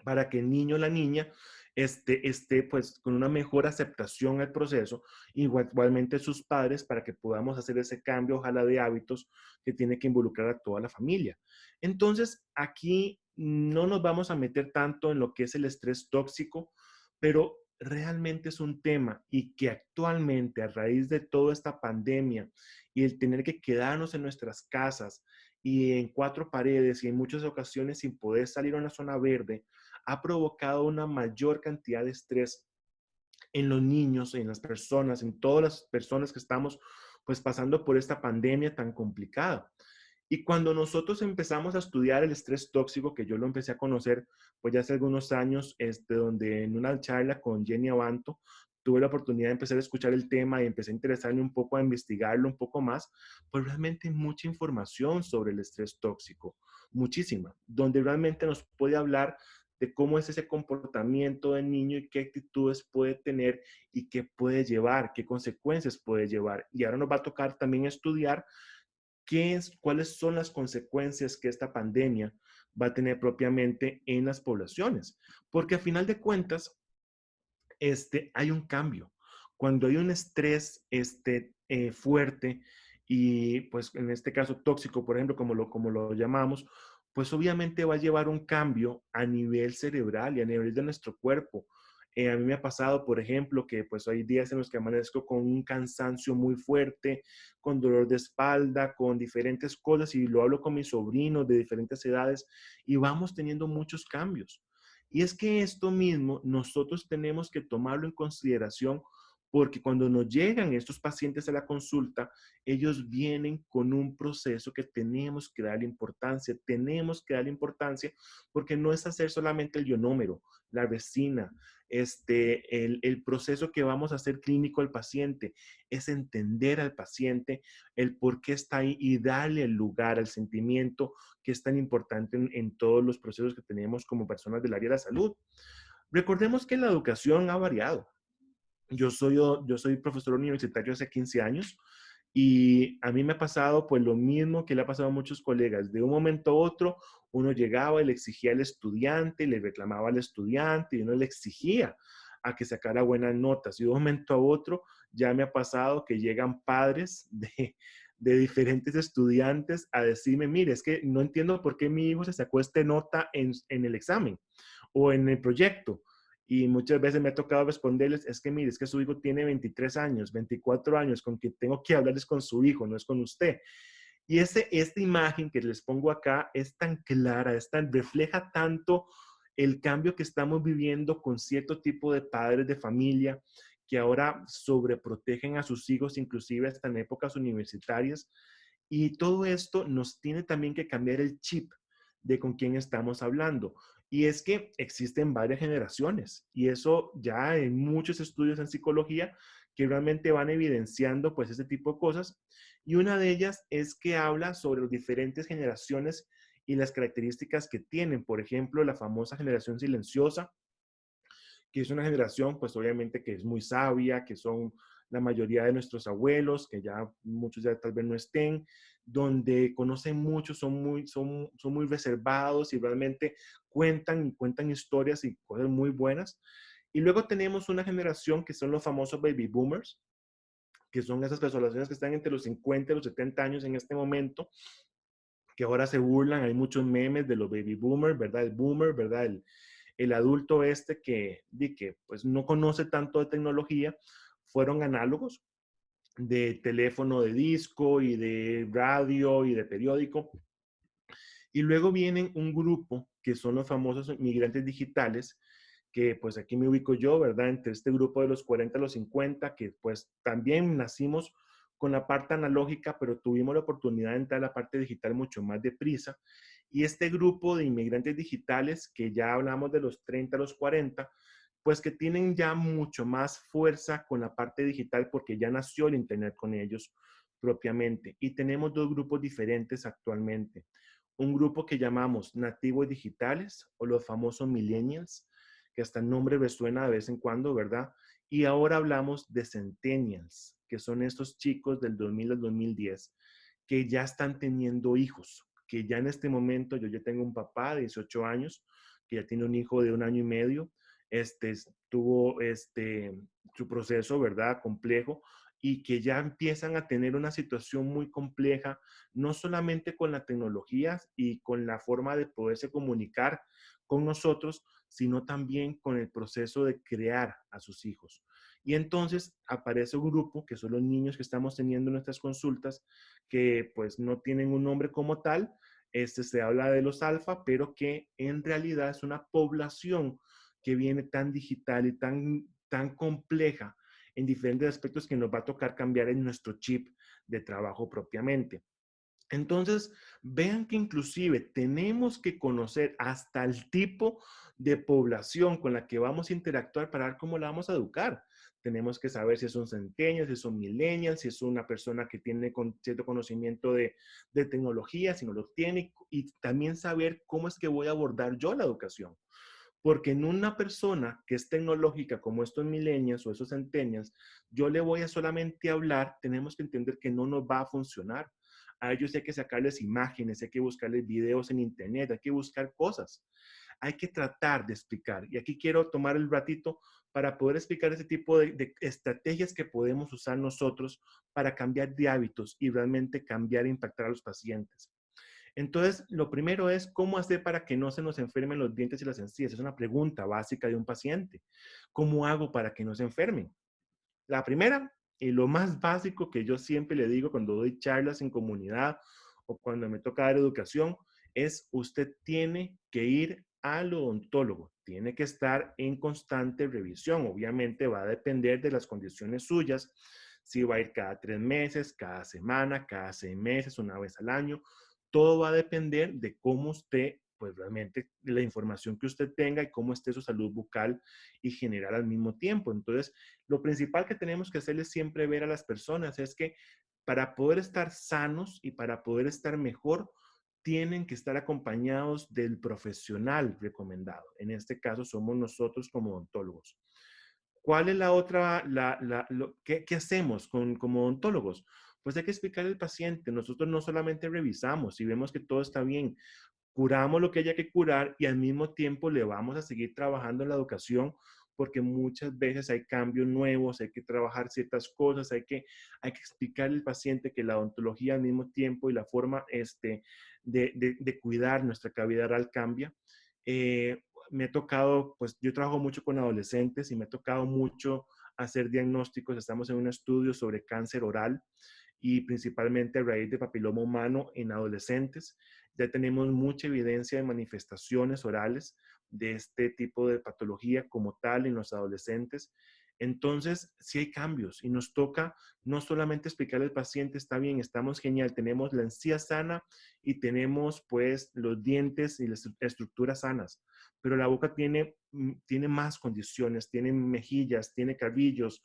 para que el niño o la niña esté pues con una mejor aceptación al proceso, igualmente sus padres, para que podamos hacer ese cambio, ojalá de hábitos, que tiene que involucrar a toda la familia. Entonces, aquí no nos vamos a meter tanto en lo que es el estrés tóxico, pero realmente es un tema y que actualmente a raíz de toda esta pandemia y el tener que quedarnos en nuestras casas y en cuatro paredes y en muchas ocasiones sin poder salir a una zona verde, ha provocado una mayor cantidad de estrés en los niños, en las personas, en todas las personas que estamos pues pasando por esta pandemia tan complicada. Y cuando nosotros empezamos a estudiar el estrés tóxico, que yo lo empecé a conocer pues ya hace algunos años, donde en una charla con Jenny Abanto tuve la oportunidad de empezar a escuchar el tema y empecé a interesarme un poco, a investigarlo un poco más, pues realmente hay mucha información sobre el estrés tóxico, muchísima, donde realmente nos puede hablar de cómo es ese comportamiento del niño y qué actitudes puede tener y qué puede llevar, qué consecuencias puede llevar. Y ahora nos va a tocar también estudiar cuáles son las consecuencias que esta pandemia va a tener propiamente en las poblaciones. Porque a final de cuentas, hay un cambio. Cuando hay un estrés fuerte y pues en este caso tóxico, por ejemplo, como lo llamamos, pues obviamente va a llevar un cambio a nivel cerebral y a nivel de nuestro cuerpo. A mí me ha pasado, por ejemplo, que pues hay días en los que amanezco con un cansancio muy fuerte, con dolor de espalda, con diferentes cosas, y lo hablo con mis sobrinos de diferentes edades y vamos teniendo muchos cambios. Y es que esto mismo nosotros tenemos que tomarlo en consideración, porque cuando nos llegan estos pacientes a la consulta, ellos vienen con un proceso que tenemos que darle importancia, porque no es hacer solamente el ionómero, la resina, el proceso que vamos a hacer clínico al paciente, es entender al paciente, el por qué está ahí y darle el lugar al sentimiento que es tan importante en todos los procesos que tenemos como personas del área de la salud. Recordemos que la educación ha variado. Yo soy profesor universitario hace 15 años y a mí me ha pasado pues lo mismo que le ha pasado a muchos colegas. De un momento a otro, uno llegaba y le exigía al estudiante, le reclamaba al estudiante y uno le exigía a que sacara buenas notas. Y de un momento a otro ya me ha pasado que llegan padres de diferentes estudiantes a decirme, mire, es que no entiendo por qué mi hijo se sacó esta nota en el examen o en el proyecto. Y muchas veces me ha tocado responderles, es que mire, es que su hijo tiene 23 años, 24 años, con quien tengo que hablarles con su hijo, no es con usted. Y esta imagen que les pongo acá es tan clara, refleja tanto el cambio que estamos viviendo con cierto tipo de padres de familia que ahora sobreprotegen a sus hijos, inclusive hasta en épocas universitarias. Y todo esto nos tiene también que cambiar el chip de con quién estamos hablando. Y es que existen varias generaciones y eso ya hay muchos estudios en psicología que realmente van evidenciando pues ese tipo de cosas. Y una de ellas es que habla sobre las diferentes generaciones y las características que tienen. Por ejemplo, la famosa generación silenciosa, que es una generación, pues obviamente que es muy sabia, que son la mayoría de nuestros abuelos, que ya muchos ya tal vez no estén, donde conocen mucho, son muy reservados y realmente cuentan historias y cosas muy buenas. Y luego tenemos una generación que son los famosos baby boomers, que son esas personas que están entre los 50 y los 70 años en este momento, que ahora se burlan, hay muchos memes de los baby boomers, ¿verdad? El boomer, ¿verdad? El adulto este que pues no conoce tanto de tecnología, fueron análogos de teléfono de disco y de radio y de periódico. Y luego vienen un grupo que son los famosos migrantes digitales, que pues aquí me ubico yo, ¿verdad? Entre este grupo de los 40 a los 50, que pues también nacimos con la parte analógica, pero tuvimos la oportunidad de entrar a la parte digital mucho más deprisa. Y este grupo de inmigrantes digitales, que ya hablamos de los 30 a los 40, pues que tienen ya mucho más fuerza con la parte digital porque ya nació el Internet con ellos propiamente. Y tenemos dos grupos diferentes actualmente. Un grupo que llamamos nativos digitales o los famosos millennials, que hasta el nombre resuena de vez en cuando, ¿verdad? Y ahora hablamos de centennials, que son estos chicos del 2000 al 2010, que ya están teniendo hijos, que ya en este momento yo ya tengo un papá de 18 años, que ya tiene un hijo de 1 año y medio, tuvo su proceso, ¿verdad? Complejo, y que ya empiezan a tener una situación muy compleja, no solamente con la tecnología y con la forma de poderse comunicar con nosotros, sino también con el proceso de crear a sus hijos. Y entonces aparece un grupo que son los niños que estamos teniendo en nuestras consultas, que pues no tienen un nombre como tal. Se habla de los alfa, pero que en realidad es una población que viene tan digital y tan compleja en diferentes aspectos que nos va a tocar cambiar en nuestro chip de trabajo propiamente. Entonces, vean que inclusive tenemos que conocer hasta el tipo de población con la que vamos a interactuar para ver cómo la vamos a educar. Tenemos que saber si es un centennial, si es un millennial, si es una persona que tiene cierto conocimiento de tecnología, si no lo tiene, y también saber cómo es que voy a abordar yo la educación. Porque en una persona que es tecnológica como estos millennials o esos centennials, yo le voy a solamente hablar, tenemos que entender que no nos va a funcionar. A ellos hay que sacarles imágenes, hay que buscarles videos en internet, hay que buscar cosas. Hay que tratar de explicar. Y aquí quiero tomar el ratito para poder explicar ese tipo de estrategias que podemos usar nosotros para cambiar de hábitos y realmente cambiar e impactar a los pacientes. Entonces, lo primero es cómo hacer para que no se nos enfermen los dientes y las encías. Es una pregunta básica de un paciente. ¿Cómo hago para que no se enfermen? La primera y lo más básico que yo siempre le digo cuando doy charlas en comunidad o cuando me toca dar educación es usted tiene que ir al odontólogo, tiene que estar en constante revisión. Obviamente va a depender de las condiciones suyas, si va a ir cada 3 meses, cada semana, cada 6 meses, una vez al año. Todo va a depender de cómo usted, pues realmente la información que usted tenga y cómo esté su salud bucal y general al mismo tiempo. Entonces, lo principal que tenemos que hacerles siempre ver a las personas es que para poder estar sanos y para poder estar mejor, tienen que estar acompañados del profesional recomendado. En este caso somos nosotros como odontólogos. ¿Cuál es la otra, qué hacemos como odontólogos? Pues hay que explicarle al paciente, nosotros no solamente revisamos, si vemos que todo está bien, curamos lo que haya que curar y al mismo tiempo le vamos a seguir trabajando en la educación porque muchas veces hay cambios nuevos, hay que trabajar ciertas cosas, hay que explicarle al paciente que la odontología al mismo tiempo y la forma de cuidar nuestra cavidad oral cambia. me ha tocado, pues yo trabajo mucho con adolescentes y me ha tocado mucho hacer diagnósticos. Estamos en un estudio sobre cáncer oral y principalmente a raíz de papiloma humano en adolescentes. Ya tenemos mucha evidencia de manifestaciones orales de este tipo de patología como tal en los adolescentes. Entonces, sí hay cambios y nos toca no solamente explicarle al paciente, está bien, estamos genial, tenemos la encía sana y tenemos pues los dientes y las estructuras sanas, pero la boca tiene más condiciones, tiene mejillas, tiene carrillos,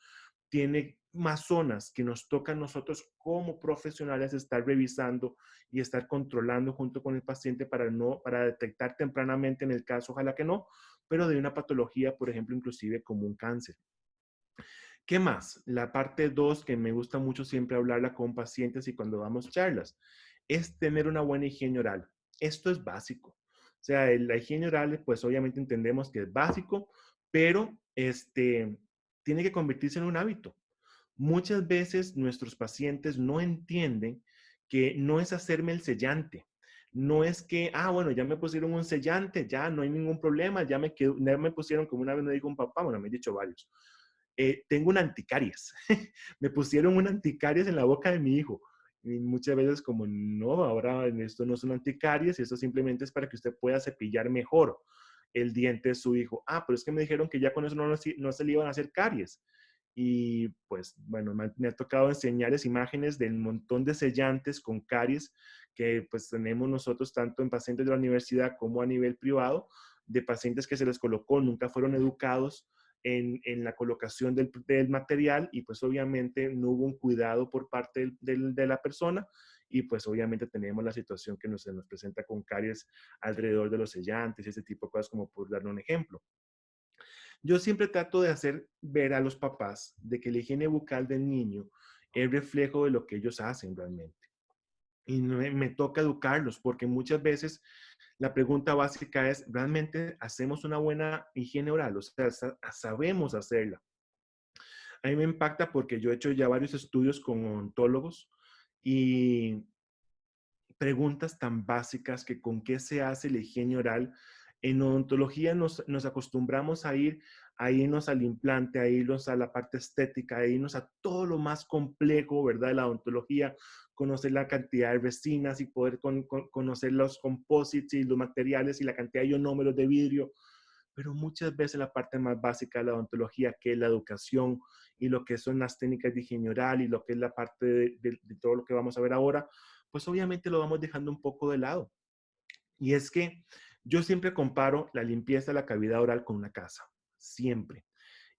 tiene más zonas que nos toca a nosotros como profesionales estar revisando y estar controlando junto con el paciente para detectar tempranamente en el caso, ojalá que no, pero de una patología, por ejemplo, inclusive como un cáncer. ¿Qué más? La parte 2 que me gusta mucho siempre hablarla con pacientes y cuando damos charlas, es tener una buena higiene oral. Esto es básico. O sea, la higiene oral, pues obviamente entendemos que es básico, pero tiene que convertirse en un hábito. Muchas veces nuestros pacientes no entienden que no es hacerme el sellante. No es que, bueno, ya me pusieron un sellante, ya no hay ningún problema, ya me pusieron, como una vez me dijo un papá, bueno, me han dicho varios, tengo un anticaries. Me pusieron un anticaries en la boca de mi hijo. Y muchas veces como, no, ahora esto no es un anticaries, esto simplemente es para que usted pueda cepillar mejor el diente de su hijo. Pero es que me dijeron que ya con eso no se le iban a hacer caries. Y pues bueno, me ha tocado enseñarles imágenes del montón de sellantes con caries que pues tenemos nosotros tanto en pacientes de la universidad como a nivel privado, de pacientes que se les colocó, nunca fueron educados en la colocación del material y pues obviamente no hubo un cuidado por parte de la persona y pues obviamente tenemos la situación que se nos presenta con caries alrededor de los sellantes y ese tipo de cosas como por darle un ejemplo. Yo siempre trato de hacer ver a los papás de que la higiene bucal del niño es reflejo de lo que ellos hacen realmente. Y me toca educarlos porque muchas veces la pregunta básica es, ¿realmente hacemos una buena higiene oral? O sea, sabemos hacerla. A mí me impacta porque yo he hecho ya varios estudios con odontólogos y preguntas tan básicas que con qué se hace la higiene oral. En odontología nos acostumbramos a irnos al implante, a irnos a la parte estética, a irnos a todo lo más complejo, ¿verdad? De la odontología, conocer la cantidad de resinas y poder conocer los composites y los materiales y la cantidad de ionómeros de vidrio, pero muchas veces la parte más básica de la odontología, que es la educación y lo que son las técnicas de higiene oral y lo que es la parte de todo lo que vamos a ver ahora, pues obviamente lo vamos dejando un poco de lado. Y es que yo siempre comparo la limpieza de la cavidad oral con una casa, siempre.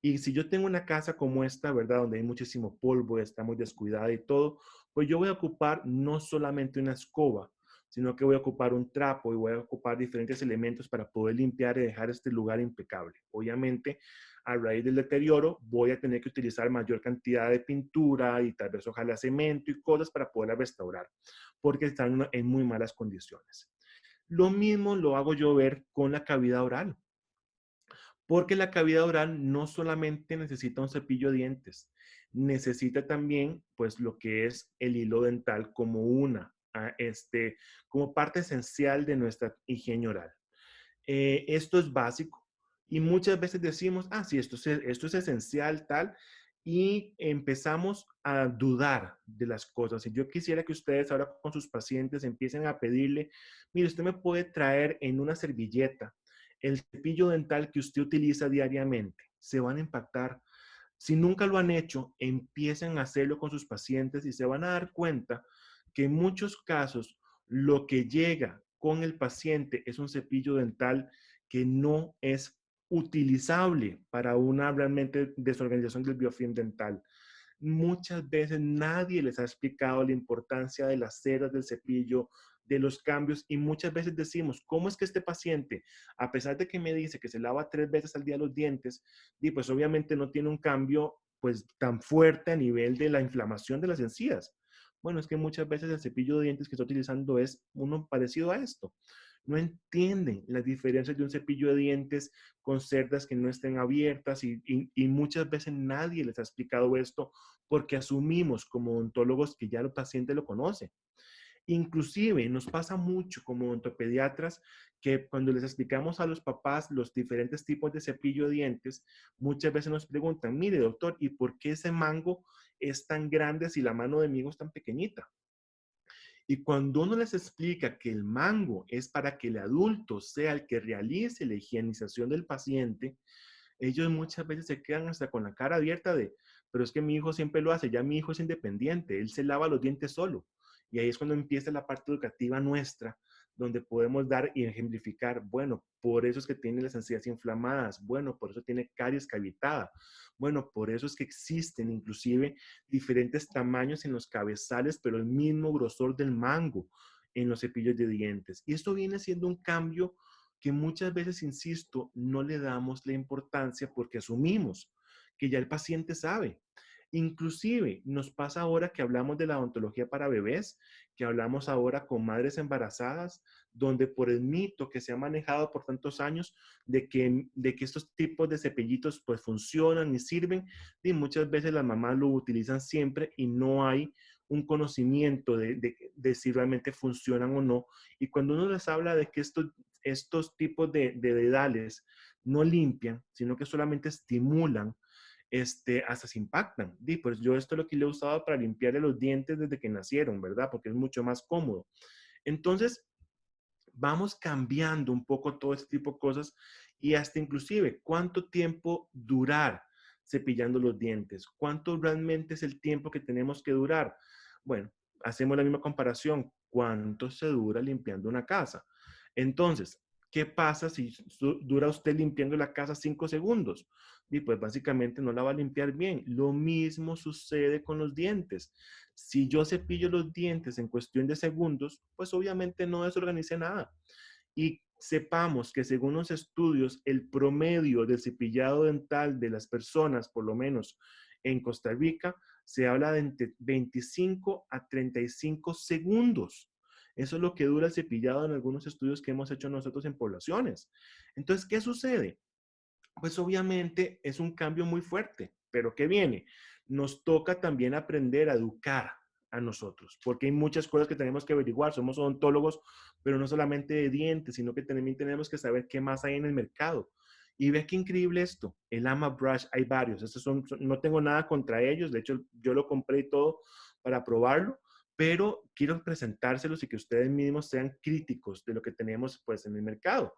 Y si yo tengo una casa como esta, ¿verdad? Donde hay muchísimo polvo, está muy descuidada y todo, pues yo voy a ocupar no solamente una escoba, sino que voy a ocupar un trapo y voy a ocupar diferentes elementos para poder limpiar y dejar este lugar impecable. Obviamente, a raíz del deterioro, voy a tener que utilizar mayor cantidad de pintura y tal vez ojalá cemento y cosas para poderla restaurar, porque están en muy malas condiciones. Lo mismo lo hago yo ver con la cavidad oral. Porque la cavidad oral no solamente necesita un cepillo de dientes, necesita también, pues, lo que es el hilo dental como como parte esencial de nuestra higiene oral. Esto es básico y muchas veces decimos, sí, esto es esencial, tal, y empezamos a dudar de las cosas. Y yo quisiera que ustedes ahora con sus pacientes empiecen a pedirle, mire, usted me puede traer en una servilleta el cepillo dental que usted utiliza diariamente. Se van a impactar. Si nunca lo han hecho, empiecen a hacerlo con sus pacientes y se van a dar cuenta que en muchos casos lo que llega con el paciente es un cepillo dental que no es utilizable para una realmente desorganización del biofilm dental. Muchas veces nadie les ha explicado la importancia de las ceras del cepillo, de los cambios, y muchas veces decimos, ¿cómo es que este paciente, a pesar de que me dice que se lava 3 veces al día los dientes, y pues obviamente no tiene un cambio pues tan fuerte a nivel de la inflamación de las encías? Bueno, es que muchas veces el cepillo de dientes que está utilizando es uno parecido a esto. No entienden las diferencias de un cepillo de dientes con cerdas que no estén abiertas y muchas veces nadie les ha explicado esto porque asumimos como odontólogos que ya el paciente lo conoce. Inclusive nos pasa mucho como odontopediatras que cuando les explicamos a los papás los diferentes tipos de cepillo de dientes, muchas veces nos preguntan, mire doctor, ¿y por qué ese mango es tan grande si la mano de mi hijo es tan pequeñita? Y cuando uno les explica que el mango es para que el adulto sea el que realice la higienización del paciente, ellos muchas veces se quedan hasta con la cara abierta de, pero es que mi hijo siempre lo hace, ya mi hijo es independiente, él se lava los dientes solo. Y ahí es cuando empieza la parte educativa nuestra, donde podemos dar y ejemplificar, bueno, por eso es que tiene las encías inflamadas, bueno, por eso tiene caries cavitada, bueno, por eso es que existen inclusive diferentes tamaños en los cabezales, pero el mismo grosor del mango en los cepillos de dientes. Y esto viene siendo un cambio que muchas veces, insisto, no le damos la importancia porque asumimos que ya el paciente sabe. Inclusive nos pasa ahora que hablamos de la odontología para bebés, que hablamos ahora con madres embarazadas, donde por el mito que se ha manejado por tantos años de que estos tipos de cepillitos pues funcionan y sirven, y muchas veces las mamás lo utilizan siempre y no hay un conocimiento de si realmente funcionan o no. Y cuando uno les habla de que estos tipos de dedales no limpian, sino que solamente estimulan, hasta se impactan. Pues yo esto es lo que le he usado para limpiarle los dientes desde que nacieron, ¿verdad? Porque es mucho más cómodo. Entonces, vamos cambiando un poco todo este tipo de cosas y hasta inclusive cuánto tiempo durar cepillando los dientes, cuánto realmente es el tiempo que tenemos que durar. Bueno, hacemos la misma comparación, cuánto se dura limpiando una casa. Entonces, ¿qué pasa si dura usted limpiando la casa 5 segundos? Y pues básicamente no la va a limpiar bien. Lo mismo sucede con los dientes. Si yo cepillo los dientes en cuestión de segundos, pues obviamente no desorganicé nada. Y sepamos que según los estudios, el promedio del cepillado dental de las personas, por lo menos en Costa Rica, se habla de entre 25 a 35 segundos. Eso es lo que dura el cepillado en algunos estudios que hemos hecho nosotros en poblaciones. Entonces, ¿qué sucede? Pues obviamente es un cambio muy fuerte, pero ¿qué viene? Nos toca también aprender a educar a nosotros, porque hay muchas cosas que tenemos que averiguar. Somos odontólogos, pero no solamente de dientes, sino que también tenemos que saber qué más hay en el mercado. Y ve qué increíble esto. El Ama Brush, hay varios. No tengo nada contra ellos. De hecho, yo lo compré y todo para probarlo, pero quiero presentárselos y que ustedes mismos sean críticos de lo que tenemos pues en el mercado.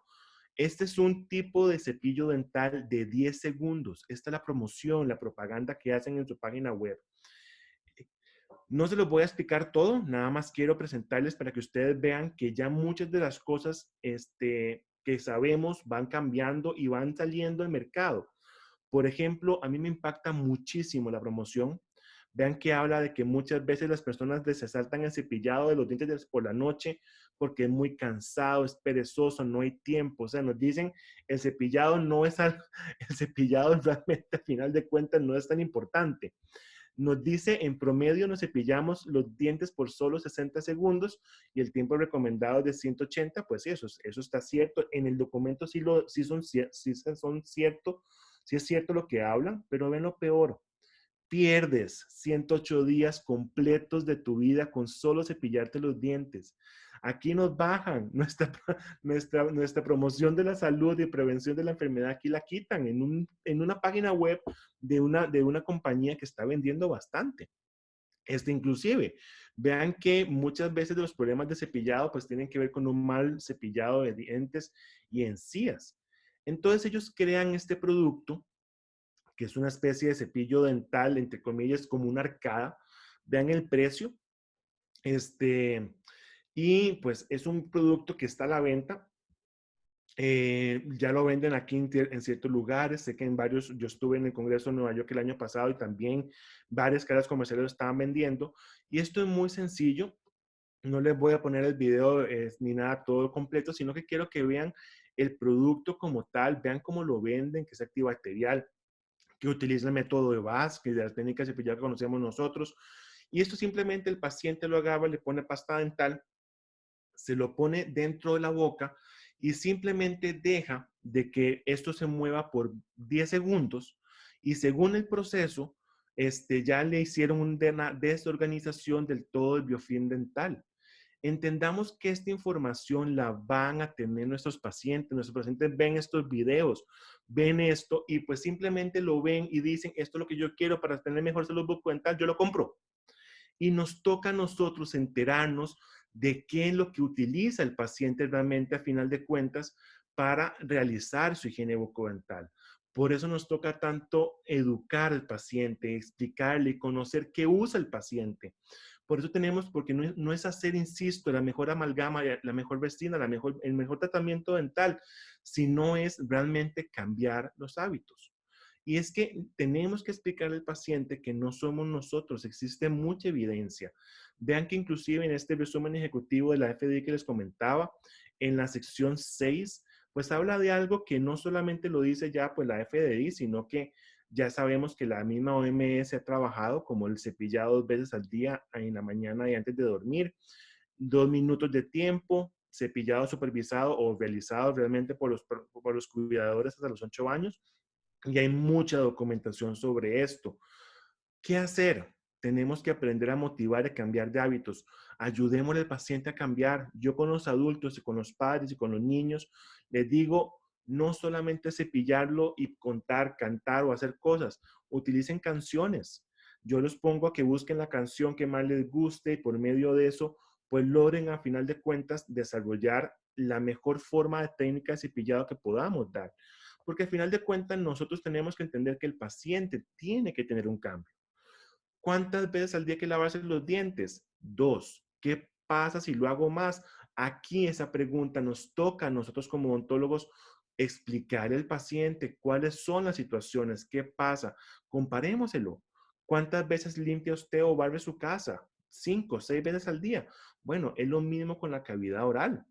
Este es un tipo de cepillo dental de 10 segundos. Esta es la promoción, la propaganda que hacen en su página web. No se los voy a explicar todo, nada más quiero presentarles para que ustedes vean que ya muchas de las cosas que sabemos van cambiando y van saliendo al mercado. Por ejemplo, a mí me impacta muchísimo la promoción. Vean que habla de que muchas veces las personas se saltan el cepillado de los dientes por la noche porque es muy cansado, es perezoso, no hay tiempo. O sea, nos dicen el cepillado no es el cepillado realmente al final de cuentas no es tan importante. Nos dice en promedio nos cepillamos los dientes por solo 60 segundos y el tiempo recomendado es de 180, pues sí, eso está cierto. En el documento son cierto, sí es cierto lo que hablan, pero ven lo peor. Pierdes 108 días completos de tu vida con solo cepillarte los dientes. Aquí nos bajan nuestra promoción de la salud y prevención de la enfermedad, aquí la quitan en una página web de una compañía que está vendiendo bastante. Inclusive, vean que muchas veces de los problemas de cepillado pues tienen que ver con un mal cepillado de dientes y encías. Entonces ellos crean este producto que es una especie de cepillo dental, entre comillas, como una arcada. Vean el precio. Y pues es un producto que está a la venta. Ya lo venden aquí en ciertos lugares. Sé que en varios, yo estuve en el Congreso de Nueva York el año pasado y también varias cadenas comerciales lo estaban vendiendo. Y esto es muy sencillo. No les voy a poner el video ni nada todo completo, sino que quiero que vean el producto como tal, vean cómo lo venden, que es antibacterial, que utiliza el método de VAS, que de las técnicas de cepillar que conocemos nosotros. Y esto simplemente el paciente lo agarra, le pone pasta dental, se lo pone dentro de la boca y simplemente deja de que esto se mueva por 10 segundos y según el proceso, ya le hicieron una desorganización del todo el biofilm dental. Entendamos que esta información la van a tener nuestros pacientes ven estos videos, ven esto y pues simplemente lo ven y dicen, esto es lo que yo quiero para tener mejor salud bucodental, yo lo compro. Y nos toca a nosotros enterarnos de qué es lo que utiliza el paciente realmente a final de cuentas para realizar su higiene bucodental. Por eso nos toca tanto educar al paciente, explicarle y conocer qué usa el paciente. Por eso tenemos, porque no es hacer, insisto, la mejor amalgama, la mejor vestina, el mejor tratamiento dental, sino es realmente cambiar los hábitos. Y es que tenemos que explicarle al paciente que no somos nosotros, existe mucha evidencia. Vean que inclusive en este resumen ejecutivo de la FDI que les comentaba, en la sección 6, pues habla de algo que no solamente lo dice ya pues la FDI, sino que ya sabemos que la misma OMS ha trabajado como el cepillado 2 veces al día, en la mañana y antes de dormir, 2 minutos de tiempo, cepillado supervisado o realizado realmente por los cuidadores hasta los 8 años, y hay mucha documentación sobre esto. ¿Qué hacer? Tenemos que aprender a motivar y a cambiar de hábitos. Ayudémosle al paciente a cambiar. Yo con los adultos y con los padres y con los niños les digo, no solamente cepillarlo y contar, cantar o hacer cosas. Utilicen canciones. Yo los pongo a que busquen la canción que más les guste y por medio de eso, pues logren a final de cuentas desarrollar la mejor forma de técnica de cepillado que podamos dar. Porque al final de cuentas nosotros tenemos que entender que el paciente tiene que tener un cambio. ¿Cuántas veces al día hay que lavarse los dientes? 2. ¿Qué pasa si lo hago más? Aquí esa pregunta nos toca a nosotros como odontólogos explicar al paciente cuáles son las situaciones, qué pasa. Comparémoselo. ¿Cuántas veces limpia usted o barre su casa? 5, 6 veces al día. Bueno, es lo mismo con la cavidad oral.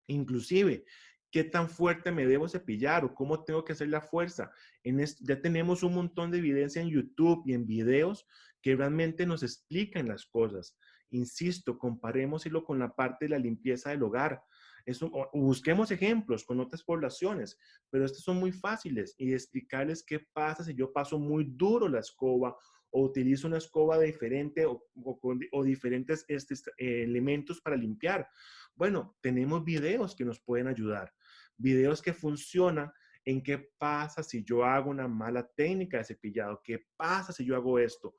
Inclusive, ¿qué tan fuerte me debo cepillar o cómo tengo que hacer la fuerza? Ya tenemos un montón de evidencia en YouTube y en videos que realmente nos explican las cosas. Insisto, comparémoslo con la parte de la limpieza del hogar. Busquemos ejemplos con otras poblaciones, pero estos son muy fáciles y explicarles qué pasa si yo paso muy duro la escoba o utilizo una escoba diferente o diferentes elementos para limpiar. Bueno, tenemos videos que nos pueden ayudar, videos que funcionan en qué pasa si yo hago una mala técnica de cepillado, qué pasa si yo hago esto.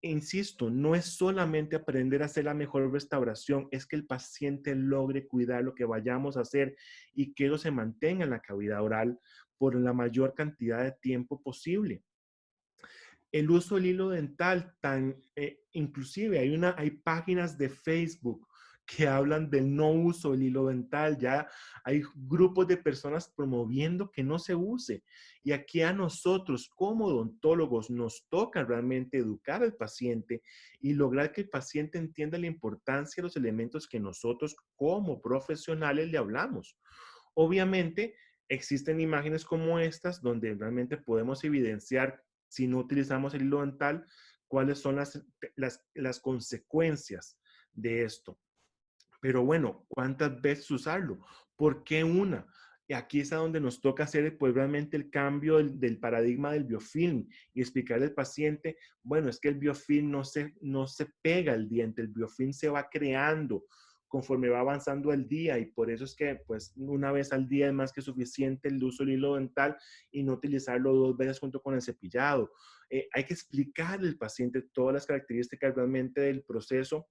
Insisto, no es solamente aprender a hacer la mejor restauración, es que el paciente logre cuidar lo que vayamos a hacer y que eso se mantenga en la cavidad oral por la mayor cantidad de tiempo posible. El uso del hilo dental, inclusive hay páginas de Facebook que hablan del no uso del hilo dental, ya hay grupos de personas promoviendo que no se use. Y aquí a nosotros como odontólogos nos toca realmente educar al paciente y lograr que el paciente entienda la importancia de los elementos que nosotros como profesionales le hablamos. Obviamente, existen imágenes como estas donde realmente podemos evidenciar, si no utilizamos el hilo dental, cuáles son las consecuencias de esto. Pero bueno, ¿cuántas veces usarlo? ¿Por qué una? Y aquí es a donde nos toca hacer pues realmente el cambio del paradigma del biofilm y explicarle al paciente, bueno, es que el biofilm no se pega al diente, el biofilm se va creando conforme va avanzando el día y por eso es que pues una vez al día es más que suficiente el uso del hilo dental y no utilizarlo 2 veces junto con el cepillado. Hay que explicarle al paciente todas las características realmente del proceso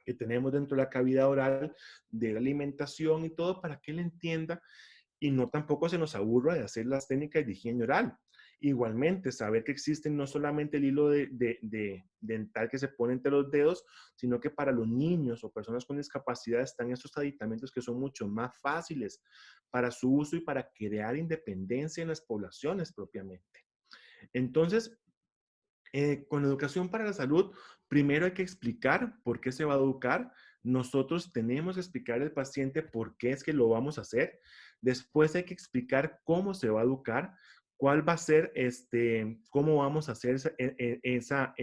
que tenemos dentro de la cavidad oral, de la alimentación y todo para que él entienda y no tampoco se nos aburra de hacer las técnicas de higiene oral. Igualmente, saber que existen no solamente el hilo de dental que se pone entre los dedos, sino que para los niños o personas con discapacidad están estos aditamentos que son mucho más fáciles para su uso y para crear independencia en las poblaciones propiamente. Entonces, con educación para la salud, primero hay que explicar por qué se va a educar. Nosotros tenemos que explicar al paciente por qué es que lo vamos a hacer. Después hay que explicar cómo se va a educar, cuál va a ser, cómo vamos a hacer esa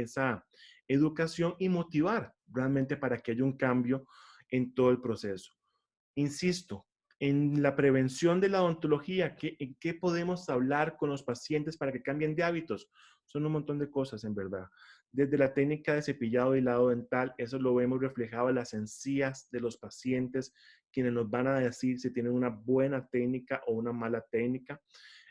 educación y motivar realmente para que haya un cambio en todo el proceso. Insisto, en la prevención de la odontología, ¿en qué podemos hablar con los pacientes para que cambien de hábitos? Son un montón de cosas, en verdad. Desde la técnica de cepillado y hilado dental, eso lo vemos reflejado en las encías de los pacientes, quienes nos van a decir si tienen una buena técnica o una mala técnica,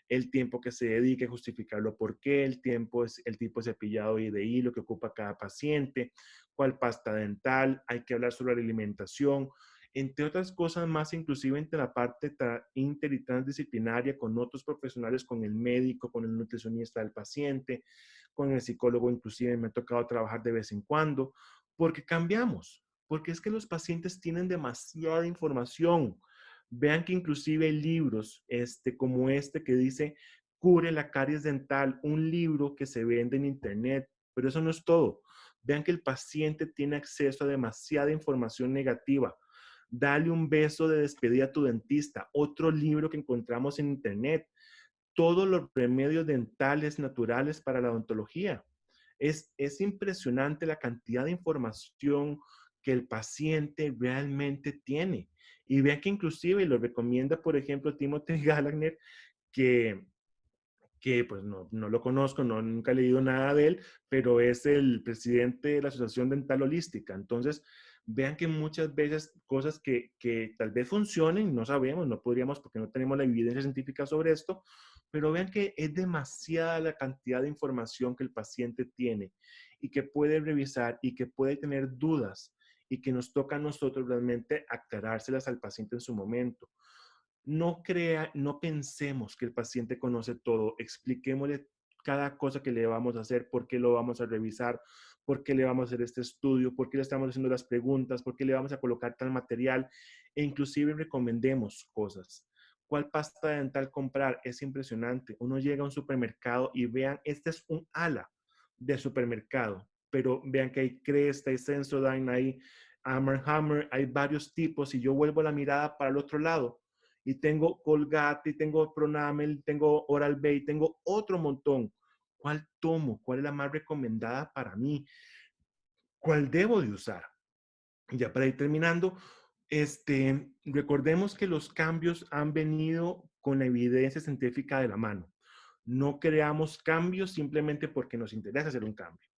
el tiempo que se dedique, justificarlo por qué, el tiempo, es el tipo de cepillado y de hilo que ocupa cada paciente, cuál pasta dental, hay que hablar sobre la alimentación, entre otras cosas más, inclusive entre la parte inter y transdisciplinaria con otros profesionales, con el médico, con el nutricionista del paciente, con el psicólogo, inclusive me ha tocado trabajar de vez en cuando, porque cambiamos, porque es que los pacientes tienen demasiada información. Vean que inclusive hay libros como este que dice Cure la caries dental, un libro que se vende en internet, pero eso no es todo. Vean que el paciente tiene acceso a demasiada información negativa. Dale un beso de despedida a tu dentista, otro libro que encontramos en internet. Todos los remedios dentales naturales para la odontología. Es impresionante la cantidad de información que el paciente realmente tiene. Y vean que inclusive lo recomienda, por ejemplo, Timothy Gallagher, que pues no lo conozco, nunca he leído nada de él, pero es el presidente de la Asociación Dental Holística. Entonces, vean que muchas veces cosas que tal vez funcionen, no sabemos, no podríamos porque no tenemos la evidencia científica sobre esto, pero vean que es demasiada la cantidad de información que el paciente tiene y que puede revisar y que puede tener dudas y que nos toca a nosotros realmente aclarárselas al paciente en su momento. No pensemos que el paciente conoce todo, expliquémosle cada cosa que le vamos a hacer, por qué lo vamos a revisar, por qué le vamos a hacer este estudio, por qué le estamos haciendo las preguntas, por qué le vamos a colocar tal material e inclusive recomendemos cosas. ¿Cuál pasta dental comprar? Es impresionante. Uno llega a un supermercado y vean, este es un ala de supermercado, pero vean que hay Crest, hay Sensodyne, hay Hammer, hay varios tipos y yo vuelvo la mirada para el otro lado y tengo Colgate, tengo Pronamel, tengo Oral-B, tengo otro montón. ¿Cuál tomo? ¿Cuál es la más recomendada para mí? ¿Cuál debo de usar? Ya para ir terminando, recordemos que los cambios han venido con la evidencia científica de la mano. No creamos cambios simplemente porque nos interesa hacer un cambio.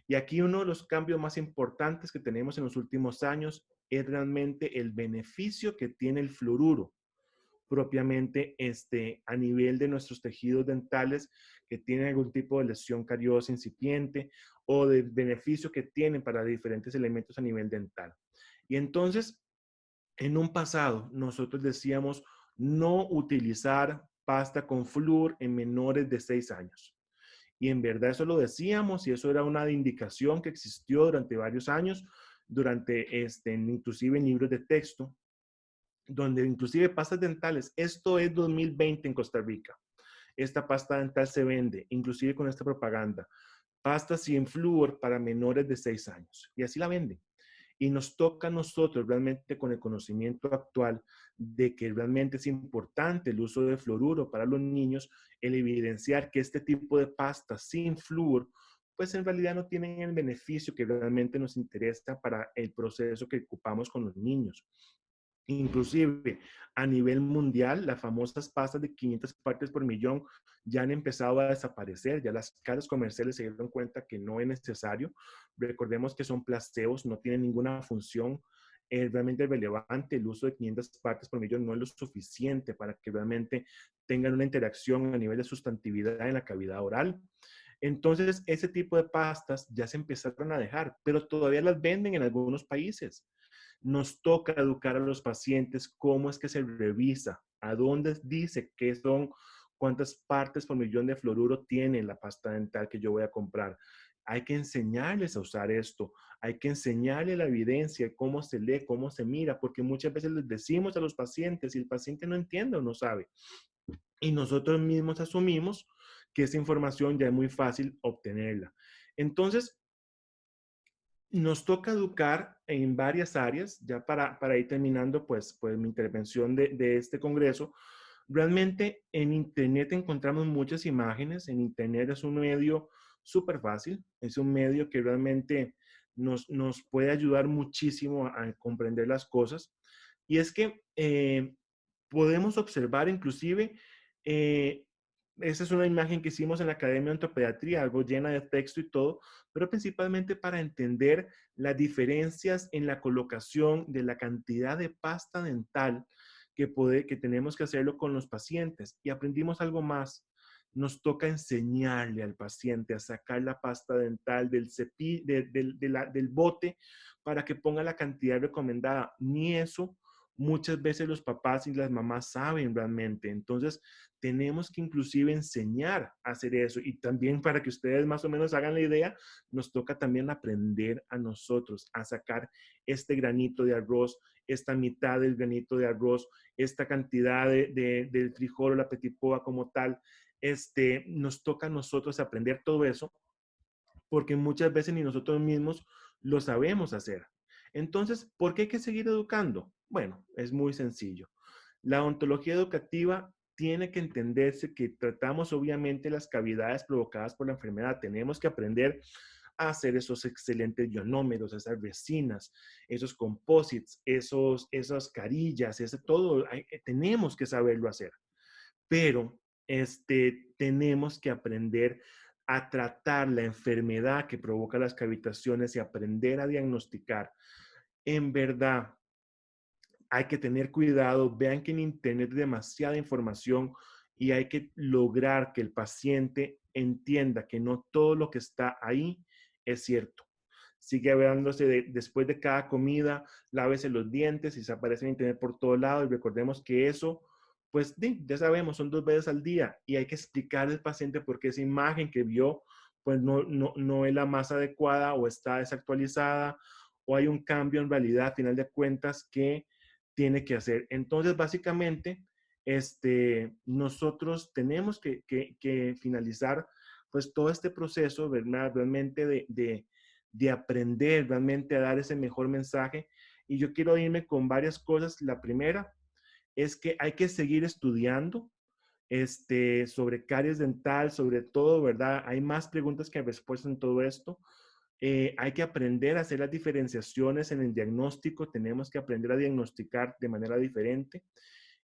Y aquí uno de los cambios más importantes que tenemos en los últimos años es realmente el beneficio que tiene el fluoruro propiamente a nivel de nuestros tejidos dentales que tienen algún tipo de lesión cariosa incipiente o de beneficio que tienen para diferentes elementos a nivel dental. Y entonces, en un pasado, nosotros decíamos no utilizar pasta con flúor en menores de 6 años. Y en verdad eso lo decíamos y eso era una indicación que existió durante varios años, durante inclusive en libros de texto, donde inclusive pastas dentales, esto es 2020 en Costa Rica. Esta pasta dental se vende, inclusive con esta propaganda. Pasta sin flúor para menores de 6 años. Y así la venden. Y nos toca a nosotros realmente con el conocimiento actual de que realmente es importante el uso de fluoruro para los niños, el evidenciar que este tipo de pasta sin flúor, pues en realidad no tienen el beneficio que realmente nos interesa para el proceso que ocupamos con los niños. Inclusive a nivel mundial, las famosas pastas de 500 partes por millón ya han empezado a desaparecer, ya las casas comerciales se dieron cuenta que no es necesario. Recordemos que son placebos, no tienen ninguna función realmente relevante. El uso de 500 partes por millón no es lo suficiente para que realmente tengan una interacción a nivel de sustantividad en la cavidad oral. Entonces, ese tipo de pastas ya se empezaron a dejar, pero todavía las venden en algunos países. Nos toca educar a los pacientes cómo es que se revisa, a dónde dice qué son, cuántas partes por millón de fluoruro tiene la pasta dental que yo voy a comprar. Hay que enseñarles a usar esto, hay que enseñarles la evidencia, cómo se lee, cómo se mira, porque muchas veces les decimos a los pacientes y el paciente no entiende o no sabe. Y nosotros mismos asumimos que esa información ya es muy fácil obtenerla. Entonces, nos toca educar en varias áreas, ya para ir terminando pues mi intervención de este congreso. Realmente en Internet encontramos muchas imágenes, en Internet es un medio súper fácil, es un medio que realmente nos puede ayudar muchísimo a comprender las cosas. Y es que podemos observar inclusive esa es una imagen que hicimos en la Academia de Ontopediatría, algo llena de texto y todo, pero principalmente para entender las diferencias en la colocación de la cantidad de pasta dental que tenemos que hacerlo con los pacientes. Y aprendimos algo más. Nos toca enseñarle al paciente a sacar la pasta dental del del bote para que ponga la cantidad recomendada. Ni eso muchas veces los papás y las mamás saben realmente. Entonces, tenemos que inclusive enseñar a hacer eso. Y también para que ustedes más o menos hagan la idea, nos toca también aprender a nosotros a sacar este granito de arroz, esta mitad del granito de arroz, esta cantidad del frijol o la petit pois como tal. Nos toca a nosotros aprender todo eso porque muchas veces ni nosotros mismos lo sabemos hacer. Entonces, ¿por qué hay que seguir educando? Bueno, es muy sencillo. La ontología educativa tiene que entenderse que tratamos obviamente las cavidades provocadas por la enfermedad. Tenemos que aprender a hacer esos excelentes ionómeros, esas resinas, esos composites, esas carillas, todo, tenemos que saberlo hacer. Pero tenemos que aprender a tratar la enfermedad que provoca las cavitaciones y aprender a diagnosticar. En verdad, hay que tener cuidado. Vean que en Internet hay demasiada información y hay que lograr que el paciente entienda que no todo lo que está ahí es cierto. Sigue hablándose después de cada comida, lávese los dientes y se aparece en Internet por todo lado. Y recordemos que eso, pues ya sabemos, son 2 veces al día y hay que explicar al paciente por qué esa imagen que vio pues no es la más adecuada o está desactualizada o hay un cambio en realidad, a final de cuentas, que tiene que hacer. Entonces, básicamente, nosotros tenemos que finalizar pues todo este proceso, ¿verdad? Realmente de aprender, realmente a dar ese mejor mensaje. Y yo quiero irme con varias cosas. La primera es que hay que seguir estudiando sobre caries dental, sobre todo, ¿verdad? Hay más preguntas que respuestas en todo esto. Hay que aprender a hacer las diferenciaciones en el diagnóstico, tenemos que aprender a diagnosticar de manera diferente.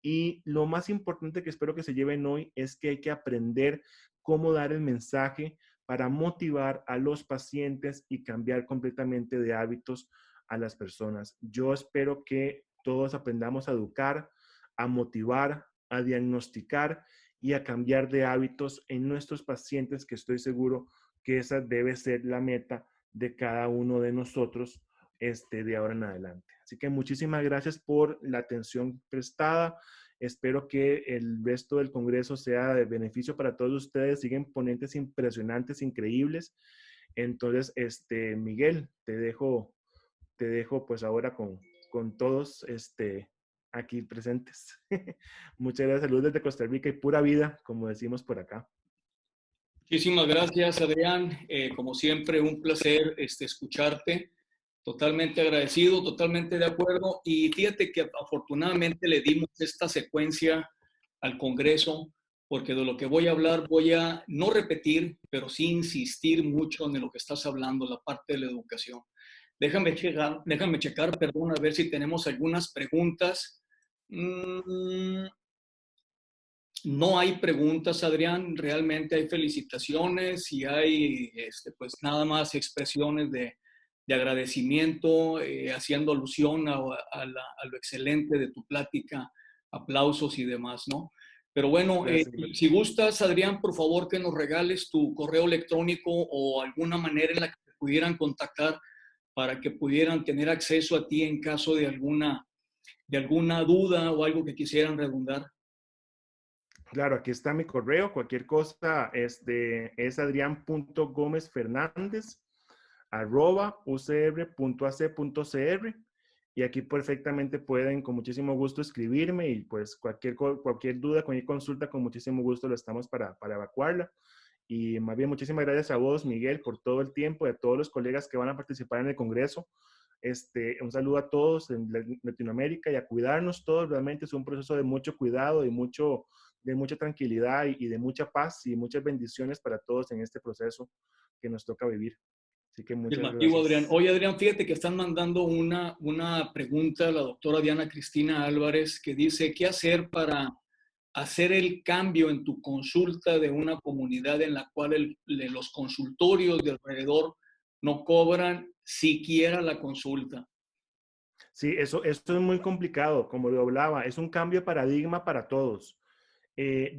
Y lo más importante que espero que se lleven hoy es que hay que aprender cómo dar el mensaje para motivar a los pacientes y cambiar completamente de hábitos a las personas. Yo espero que todos aprendamos a educar, a motivar, a diagnosticar y a cambiar de hábitos en nuestros pacientes, que estoy seguro que esa debe ser la meta de cada uno de nosotros de ahora en adelante. Así que muchísimas gracias por la atención prestada. Espero que el resto del Congreso sea de beneficio para todos ustedes. Siguen ponentes impresionantes, increíbles. Entonces, Miguel, te dejo pues ahora con todos aquí presentes. Muchas gracias, salud desde Costa Rica y pura vida, como decimos por acá. Muchísimas gracias, Adrián. Como siempre, un placer escucharte. Totalmente agradecido, totalmente de acuerdo. Y fíjate que afortunadamente le dimos esta secuencia al Congreso, porque de lo que voy a hablar voy a no repetir, pero sí insistir mucho en lo que estás hablando, la parte de la educación. Déjame checar, perdón, a ver si tenemos algunas preguntas. No hay preguntas, Adrián, realmente hay felicitaciones y hay pues nada más expresiones de agradecimiento, haciendo alusión a lo excelente de tu plática, aplausos y demás, ¿no? Pero bueno, Gracias. si gustas, Adrián, por favor que nos regales tu correo electrónico o alguna manera en la que te pudieran contactar para que pudieran tener acceso a ti en caso de alguna duda o algo que quisieran redundar. Claro, aquí está mi correo. Cualquier cosa es adrian.gomezfernandez@ucr.ac.cr y aquí perfectamente pueden con muchísimo gusto escribirme y pues cualquier duda, cualquier consulta, con muchísimo gusto lo estamos para evacuarla. Y más bien muchísimas gracias a vos, Miguel, por todo el tiempo y a todos los colegas que van a participar en el Congreso. Un saludo a todos en Latinoamérica y a cuidarnos todos. Realmente es un proceso de mucho cuidado y de mucha tranquilidad y de mucha paz y muchas bendiciones para todos en este proceso que nos toca vivir. Así que muchas Afirmativo, Adrián. gracias. Oye, Adrián, fíjate que están mandando una pregunta a la doctora Diana Cristina Álvarez que dice, ¿qué hacer para hacer el cambio en tu consulta de una comunidad en la cual los consultorios de alrededor no cobran siquiera la consulta. Sí, eso es muy complicado, como lo hablaba, es un cambio de paradigma para todos.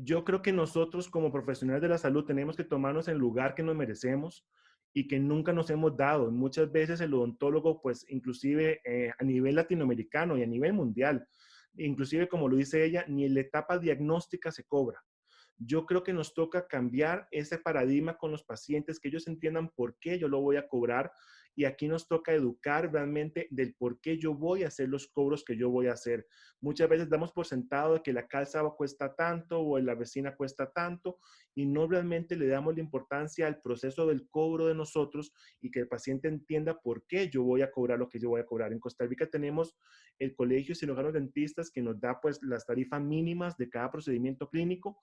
Yo creo que nosotros como profesionales de la salud tenemos que tomarnos el lugar que nos merecemos y que nunca nos hemos dado. Muchas veces el odontólogo, pues inclusive a nivel latinoamericano y a nivel mundial, inclusive como lo dice ella, ni en la etapa diagnóstica se cobra. Yo creo que nos toca cambiar ese paradigma con los pacientes, que ellos entiendan por qué yo lo voy a cobrar, y aquí nos toca educar realmente del por qué yo voy a hacer los cobros que yo voy a hacer. Muchas veces damos por sentado de que la calza cuesta tanto o la resina cuesta tanto y no realmente le damos la importancia al proceso del cobro de nosotros y que el paciente entienda por qué yo voy a cobrar lo que yo voy a cobrar. En Costa Rica tenemos el Colegio de Cirujanos Dentistas que nos da pues las tarifas mínimas de cada procedimiento clínico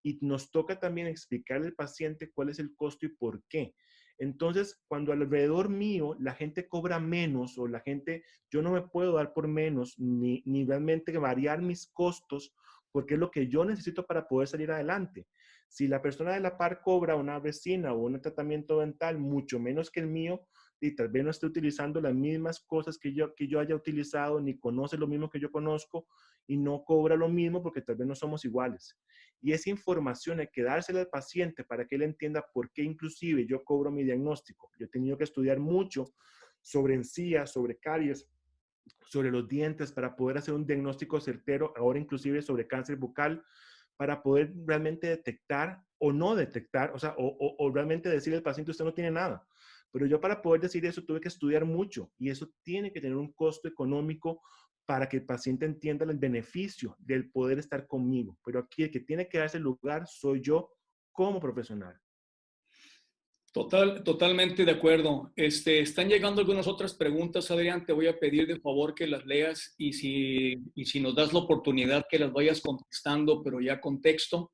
y nos toca también explicarle al paciente cuál es el costo y por qué. Entonces, cuando alrededor mío la gente cobra menos o la gente, yo no me puedo dar por menos ni realmente variar mis costos porque es lo que yo necesito para poder salir adelante. Si la persona de la par cobra una resina o un tratamiento dental mucho menos que el mío, y tal vez no esté utilizando las mismas cosas que yo haya utilizado, ni conoce lo mismo que yo conozco, y no cobra lo mismo porque tal vez no somos iguales. Y esa información hay que dársela al paciente para que él entienda por qué inclusive yo cobro mi diagnóstico. Yo he tenido que estudiar mucho sobre encías, sobre caries, sobre los dientes para poder hacer un diagnóstico certero, ahora inclusive sobre cáncer bucal, para poder realmente detectar o no detectar, o sea, o realmente decirle al paciente usted no tiene nada. Pero yo para poder decir eso tuve que estudiar mucho y eso tiene que tener un costo económico para que el paciente entienda el beneficio del poder estar conmigo. Pero aquí el que tiene que darse el lugar soy yo como profesional. Totalmente de acuerdo. Están llegando algunas otras preguntas, Adrián. Te voy a pedir de favor que las leas y si nos das la oportunidad que las vayas contestando, pero ya con texto,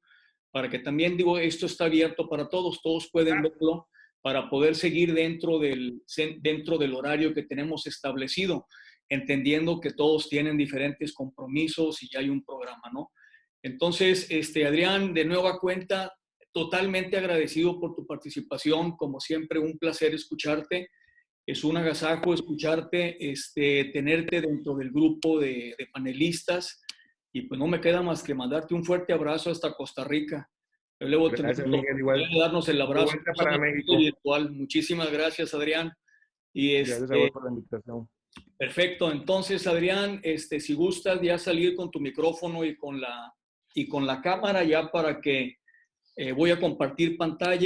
para que también, digo, esto está abierto para todos. Todos pueden verlo para poder seguir dentro del horario que tenemos establecido, entendiendo que todos tienen diferentes compromisos y ya hay un programa, ¿no? Entonces, Adrián, de nueva cuenta, totalmente agradecido por tu participación. Como siempre, un placer escucharte. Es un agasajo escucharte, tenerte dentro del grupo de panelistas. Y pues no me queda más que mandarte un fuerte abrazo hasta Costa Rica. Luego Gracias, tendremos la Miguel. Igual, oportunidad de darnos el de abrazo vuelta para México. virtual. Muchísimas gracias, Adrián. Y Gracias a vos por la invitación. perfecto. Entonces, Adrián, si gustas ya salir con tu micrófono y con la cámara ya para que voy a compartir pantalla.